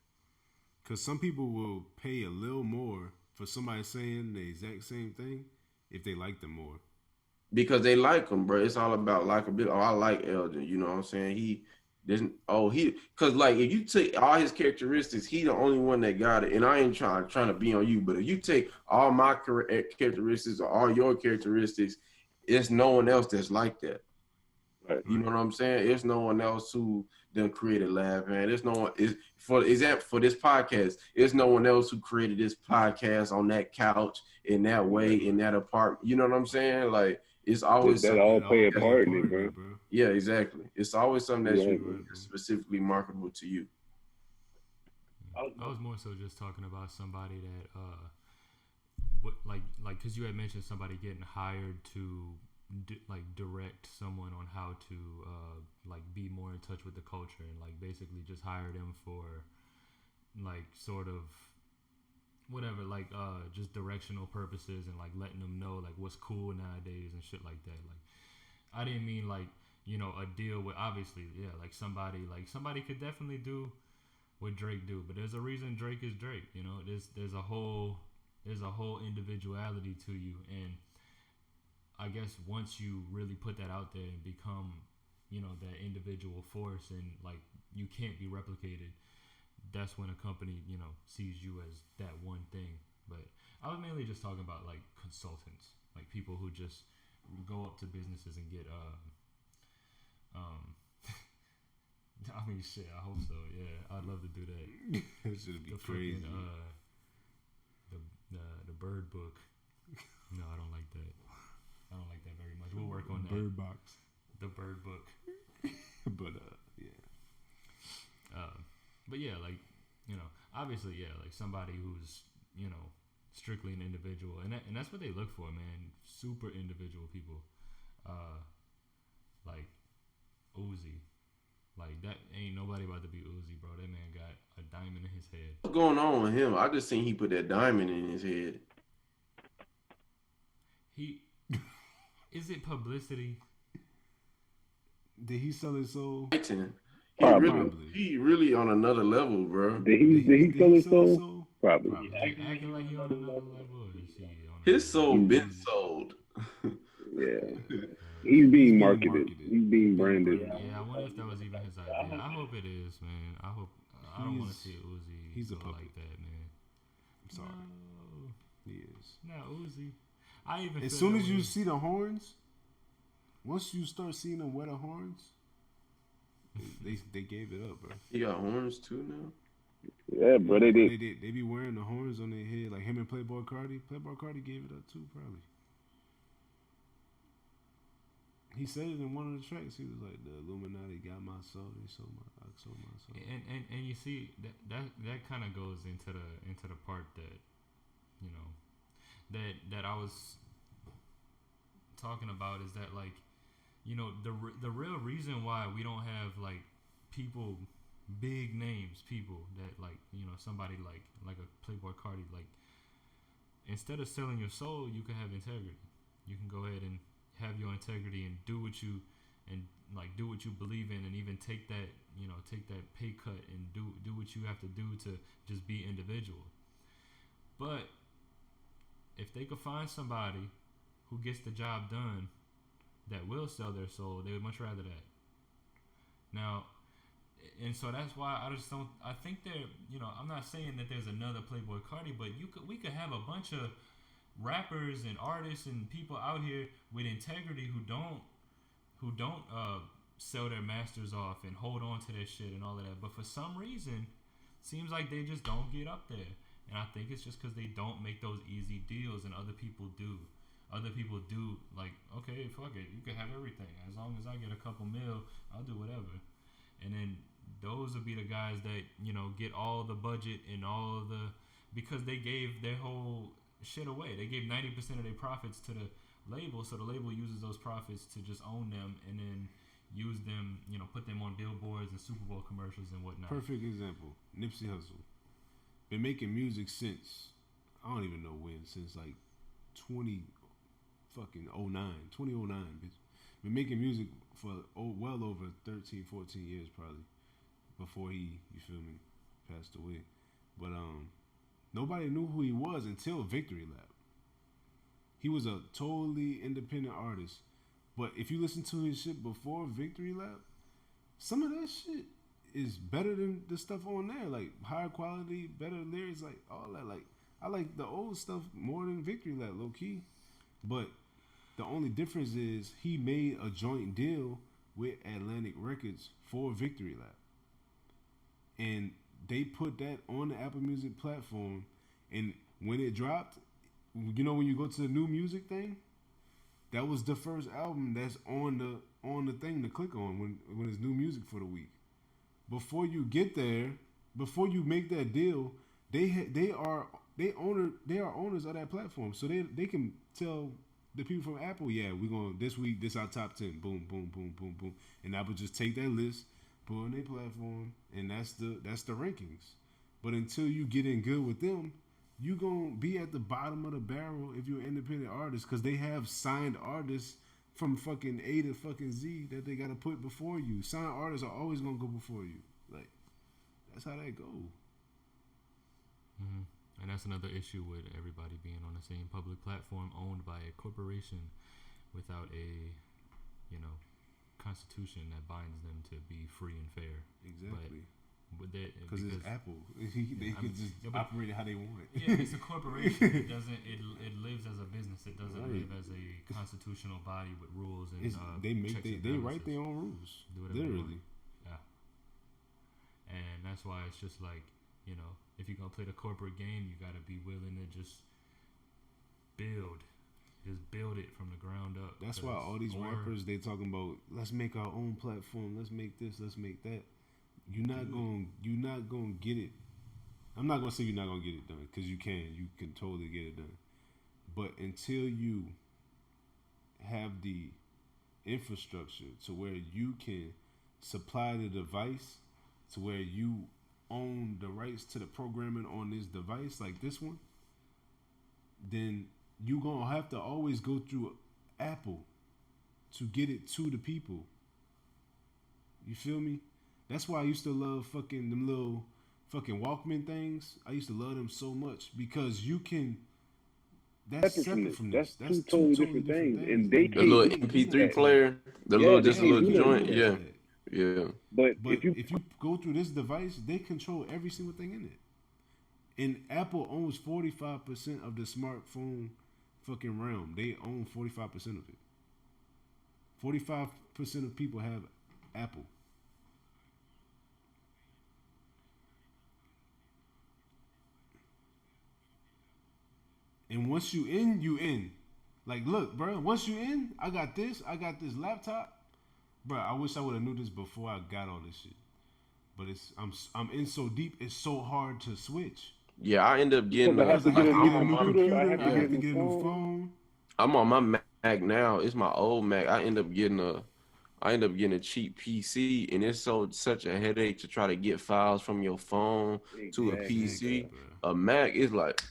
Because some people will pay a little more for somebody saying the exact same thing if they like them more. Because they like him, bro. It's all about likability. Oh, I like Elgin. You know what I'm saying? He doesn't. Oh, because like if you take all his characteristics, he the only one that got it. And I ain't trying to be on you, but if you take all my characteristics or all your characteristics, it's no one else that's like that. Right. You know what I'm saying? There's no one else who done created Laugh, man. There's no one is for example for this podcast. There's no one else who created this podcast on that couch in that way Right. in that apartment. You know what I'm saying? Like it's That, always that something. all It play all a play a part in part it, in bro. it, bro. Yeah, exactly. It's always something that's You're Exactly. right, bro. specifically marketable to you. I was more so just talking about somebody that like because you had mentioned somebody getting hired to like direct someone on how to like be more in touch with the culture and like basically just hire them for like sort of whatever like just directional purposes and like letting them know like what's cool nowadays and shit like that. Like I didn't mean like a deal with obviously yeah like somebody could definitely do what Drake do, but there's a reason Drake is Drake. There's a whole individuality to you, and I guess once you really put that out there and become that individual force and like you can't be replicated, that's when a company sees you as that one thing. But I was mainly just talking about like consultants, like people who just go up to businesses and get um I mean, shit. I hope so. Yeah, I'd love to do that. It should be The crazy. fucking the bird book. No, I don't like that. I don't like that very much. We'll work on that. Bird box. The bird book. But yeah. But yeah, like obviously, yeah, like somebody who's strictly an individual, and that's what they look for, man. Super individual people, like Uzi. Like that ain't nobody about to be Uzi, bro. That man got a diamond in his head. What's going on with him? I just seen he put that diamond in his head. He is it publicity? Did he sell his soul? Probably. He really on another level, bro. Did he sell his soul? soul? Probably. Probably. Acting like he on another level, or is he on His another soul level? been sold. Yeah. He's being marketed. marketed. He's being branded. Yeah, I wonder if that was even his idea. I hope it is, man. I don't want to see Uzi he's a go puppet. like that, man. I'm sorry. No, He is. not Uzi. I even As feel soon that as you way. see the horns, once you start seeing them wear the horns, they gave it up, bro. He got horns too now. Yeah, bro. They did. They be wearing the horns on their head like him and Playboy Cardi. Playboy Cardi gave it up too, probably. He said it in one of the tracks. He was like, "The Illuminati got my soul. I sold my soul." And you see that kind of goes into the part that that I was talking about is that like the real reason why we don't have like people big names people that like somebody like a Playboy Cardi like instead of selling your soul you can have integrity. You can go ahead have your integrity and do what you believe in, and even take that pay cut and do what you have to do to just be individual. But if they could find somebody who gets the job done that will sell their soul, they would much rather that. Now, and so that's why I think I'm not saying that there's another Playboy Cardi, but we could have a bunch of rappers and artists and people out here with integrity who don't sell their masters off and hold on to their shit and all of that. But for some reason, seems like they just don't get up there. And I think it's just because they don't make those easy deals, and other people do. Other people do, like, okay, fuck it, you can have everything. As long as I get a couple mil, I'll do whatever. And then those would be the guys that, get all the budget and all the, because they gave their whole shit away. They gave 90% of their profits to the label, so the label uses those profits to just own them and then use them, put them on billboards and Super Bowl commercials and whatnot. Perfect example, Nipsey Hussle. Been making music since, I don't even know when, since like 2009, bitch. Been making music for well over 13, 14 years probably, before he, you feel me, passed away. But nobody knew who he was until Victory Lap. He was a totally independent artist. But if you listen to his shit before Victory Lap, some of that shit is better than the stuff on there. Like, higher quality, better lyrics, like, all that. Like, I like the old stuff more than Victory Lap, low key. But the only difference is he made a joint deal with Atlantic Records for Victory Lap. And they put that on the Apple Music platform. And when it dropped, when you go to the new music thing, that was the first album that's on the thing to click on when it's new music for the week. Before you get there, before you make that deal, they are owners of that platform, so they can tell the people from Apple, yeah, we're going this week, this our top 10, boom, boom, boom, boom, boom, and Apple just take that list, put it on their platform, and that's the rankings. But until you get in good with them, you gonna be at the bottom of the barrel if you're an independent artist, because they have signed artists from fucking A to fucking Z that they gotta put before you. Signed artists are always gonna go before you. Like, that's how that go. Mm-hmm. And that's another issue with everybody being on the same public platform owned by a corporation without a, constitution that binds them to be free and fair. Exactly. Because it's Apple. They can just operate it how they want. Yeah, it's a corporation. It lives as a business. It doesn't live as a constitutional body with rules and they write their own rules. Literally. Yeah. And that's why it's just like, if you're gonna play the corporate game, you gotta be willing to just build it from the ground up. That's why all these rappers, they talking about, let's make our own platform, let's make this, let's make that. You're not gonna get it. I'm not gonna say you're not gonna get it done, because you can totally get it done. But until you have the infrastructure to where you can supply the device, to where you own the rights to the programming on this device, like this one, then you gonna have to always go through Apple to get it to the people. You feel me? That's why I used to love fucking them little fucking Walkman things. I used to love them so much, because you can. That's separate from this. That's two totally different things. And they the little MP3 player, a little joint, yeah. But if you go through this device, they control every single thing in it. And Apple owns 45% of the smartphone fucking realm. They own 45% of it. 45% of people have Apple. And once you in, you in. Like, look, bro, once you in, I got this laptop. Bro, I wish I would have knew this before I got all this shit. But I'm in so deep, it's so hard to switch. Yeah, I end up getting I have to get a new computer. I have to get a new phone. I'm on my Mac now. It's my old Mac. I end up getting a cheap PC, and it's such a headache to try to get files from your phone to a PC. A Mac is like,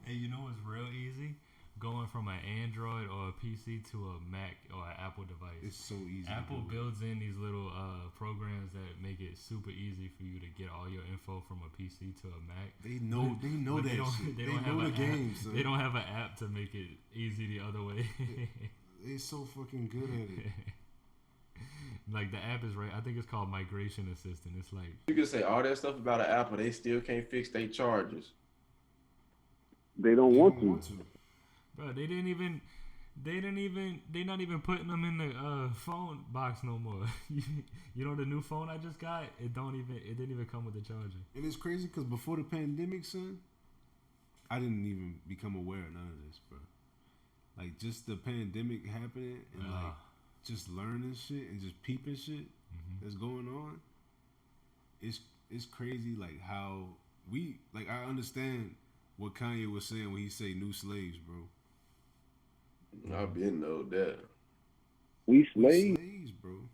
hey, you know what's real easy? going from an Android or a PC to a Mac or an Apple device. It's so easy. Apple builds in these little programs that make it super easy for you to get all your info from a PC to a Mac. They know that shit. They know the games. They don't have an app to make it easy the other way. They're so fucking good at it. Like the app is right. I think it's called Migration Assistant. It's like You can say all that stuff about an Apple, they still can't fix their charges. They don't want to. Bro, they're not even putting them in the phone box no more. You know the new phone I just got? It didn't even come with the charger. And it's crazy because before the pandemic, son, I didn't even become aware of none of this, bro. Like just the pandemic happening and like just learning shit and just peeping shit that's going on. It's crazy like how I understand what Kanye was saying when he say new slaves, bro. I've been know that. We slaves. Slaves, bro.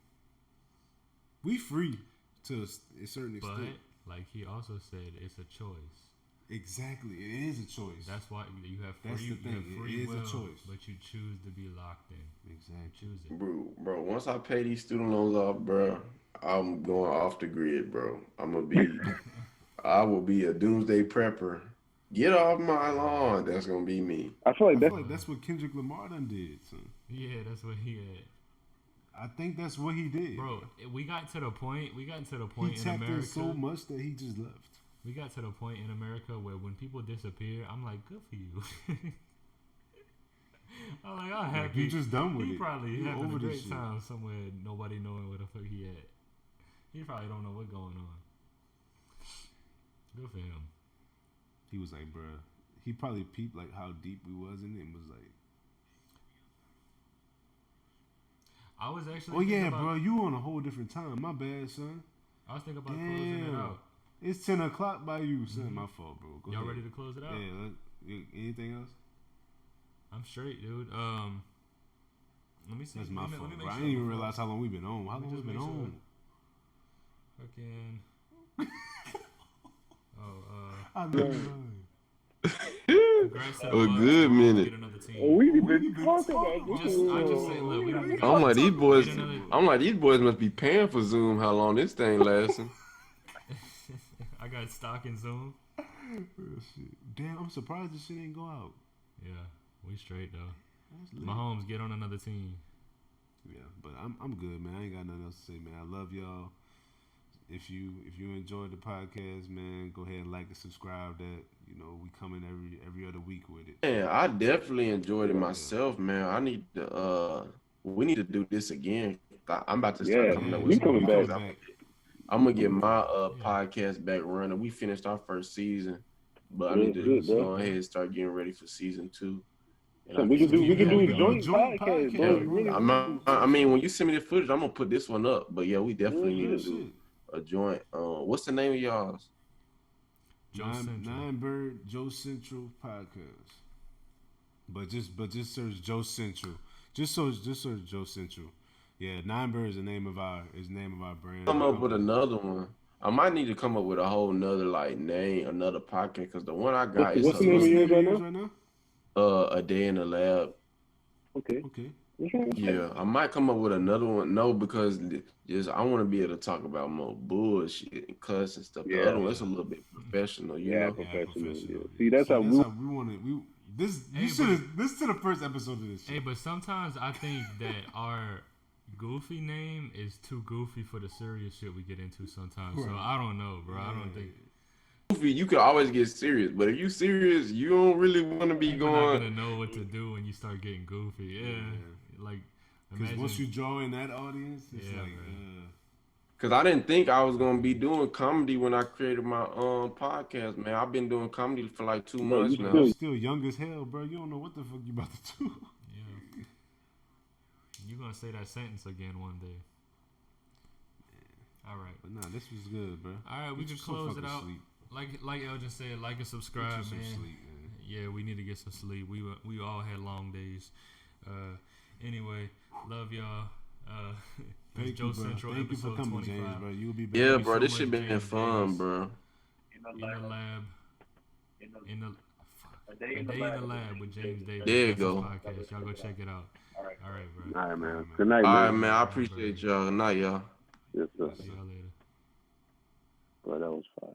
We free to a certain extent. But like he also said, it's a choice. Exactly, it is a choice. That's why you have free. That's the thing. You have free It is will, a choice, but you choose to be locked in. Exactly. Choose it, Bro. Once I pay these student loans off, bro, I'm going off the grid, bro. I will be a doomsday prepper. Get off my lawn. That's gonna be me. I feel like that's what Kendrick Lamar done did, son. Yeah, that's what he had. I think that's what he did, bro. We got to the point he in tapped America in so much that he just left. We got to the point in America where when people disappear, I'm like, good for you. I'm like, I'm happy. You just done with it. He probably You having over a this great shit. time somewhere, nobody knowing where the fuck he at. He probably don't know what's going on. Good for him. He was like, bruh, he probably peeped like how deep we was in it and was like, I was actually oh yeah, bro, you on a whole different time. My bad, son. I was thinking about closing it out. It's 10 o'clock by you, son. My fault, bro. Go Y'all ahead. ready to close it out? Yeah. Anything else? I'm straight, dude. Let me see. That's my fault, Let me make bro. I sure didn't even realize how long we been on. How long we just been make on? Fucking. I know. A good minute. Get another team. we've been talking about this. I just say, look, we don't I'm like these boys must be paying for Zoom. How long this thing lasting? I got stock in Zoom. Damn, I'm surprised this shit ain't go out. Yeah, we straight though. Mahomes, get on another team. Yeah, but I'm good, man. I ain't got nothing else to say, man. I love y'all. If you enjoyed the podcast, man, go ahead and like and subscribe. That we coming every other week with it. Yeah, I definitely enjoyed it myself, man. I need to we need to do this again. I'm about to start coming up with we coming back. I'm gonna get my podcast back running. We finished our first season, but I need to go ahead and start getting ready for season 2. So we can do a joint podcast, bro. I mean, when you send me the footage, I'm gonna put this one up. But yeah, we definitely need to do a joint. What's the name of y'all's? Nine Bird Joe Central podcast. But just search Joe Central. Just search Joe Central. Yeah, Nine Bird is the name of our brand. Come up with another one. I might need to come up with a whole nother name, another podcast, because the one I got is what's the name of yours right now? A Day in the Lab. Okay. Yeah, I might come up with another one. No, because I want to be able to talk about more bullshit and cuss and stuff. The other one, it's a little bit professional, you know. Professional. Yeah. See, that's how we want it. This to the first episode of this shit. Hey, but sometimes I think that our goofy name is too goofy for the serious shit we get into sometimes. Right. So I don't know, bro. I don't think. Goofy, you can always get serious, but if you serious, you don't really want to be You're not gonna know what to do when you start getting goofy. Yeah. Like, because once you draw in that audience, it's Because I didn't think I was gonna be doing comedy when I created my podcast, man. I've been doing comedy for like 2 months now. You're still young as hell, bro. You don't know what the fuck you about to do. Yeah. You're gonna say that sentence again one day. All right. But nah, this was good, bro. All right, we just close it out. Sleep. Like Elgin said, like and subscribe, man. Sleep, man. Yeah, we need to get some sleep. We all had long days. Anyway, love y'all. Thank Joe you, bro. Central, Thank you for coming, 25. James, bro. You'll be back. Yeah, Thank you bro, so this much, shit been James fun, Davis. bro. In the lab. In the A Day in the Lab with James Davis. There you That's his go. podcast. Y'all go check it out. All right, bro. All right, man. Good night, All man. right, man. I appreciate y'all. Good night, y'all. Yes, sir. See y'all later. Boy, that was fire.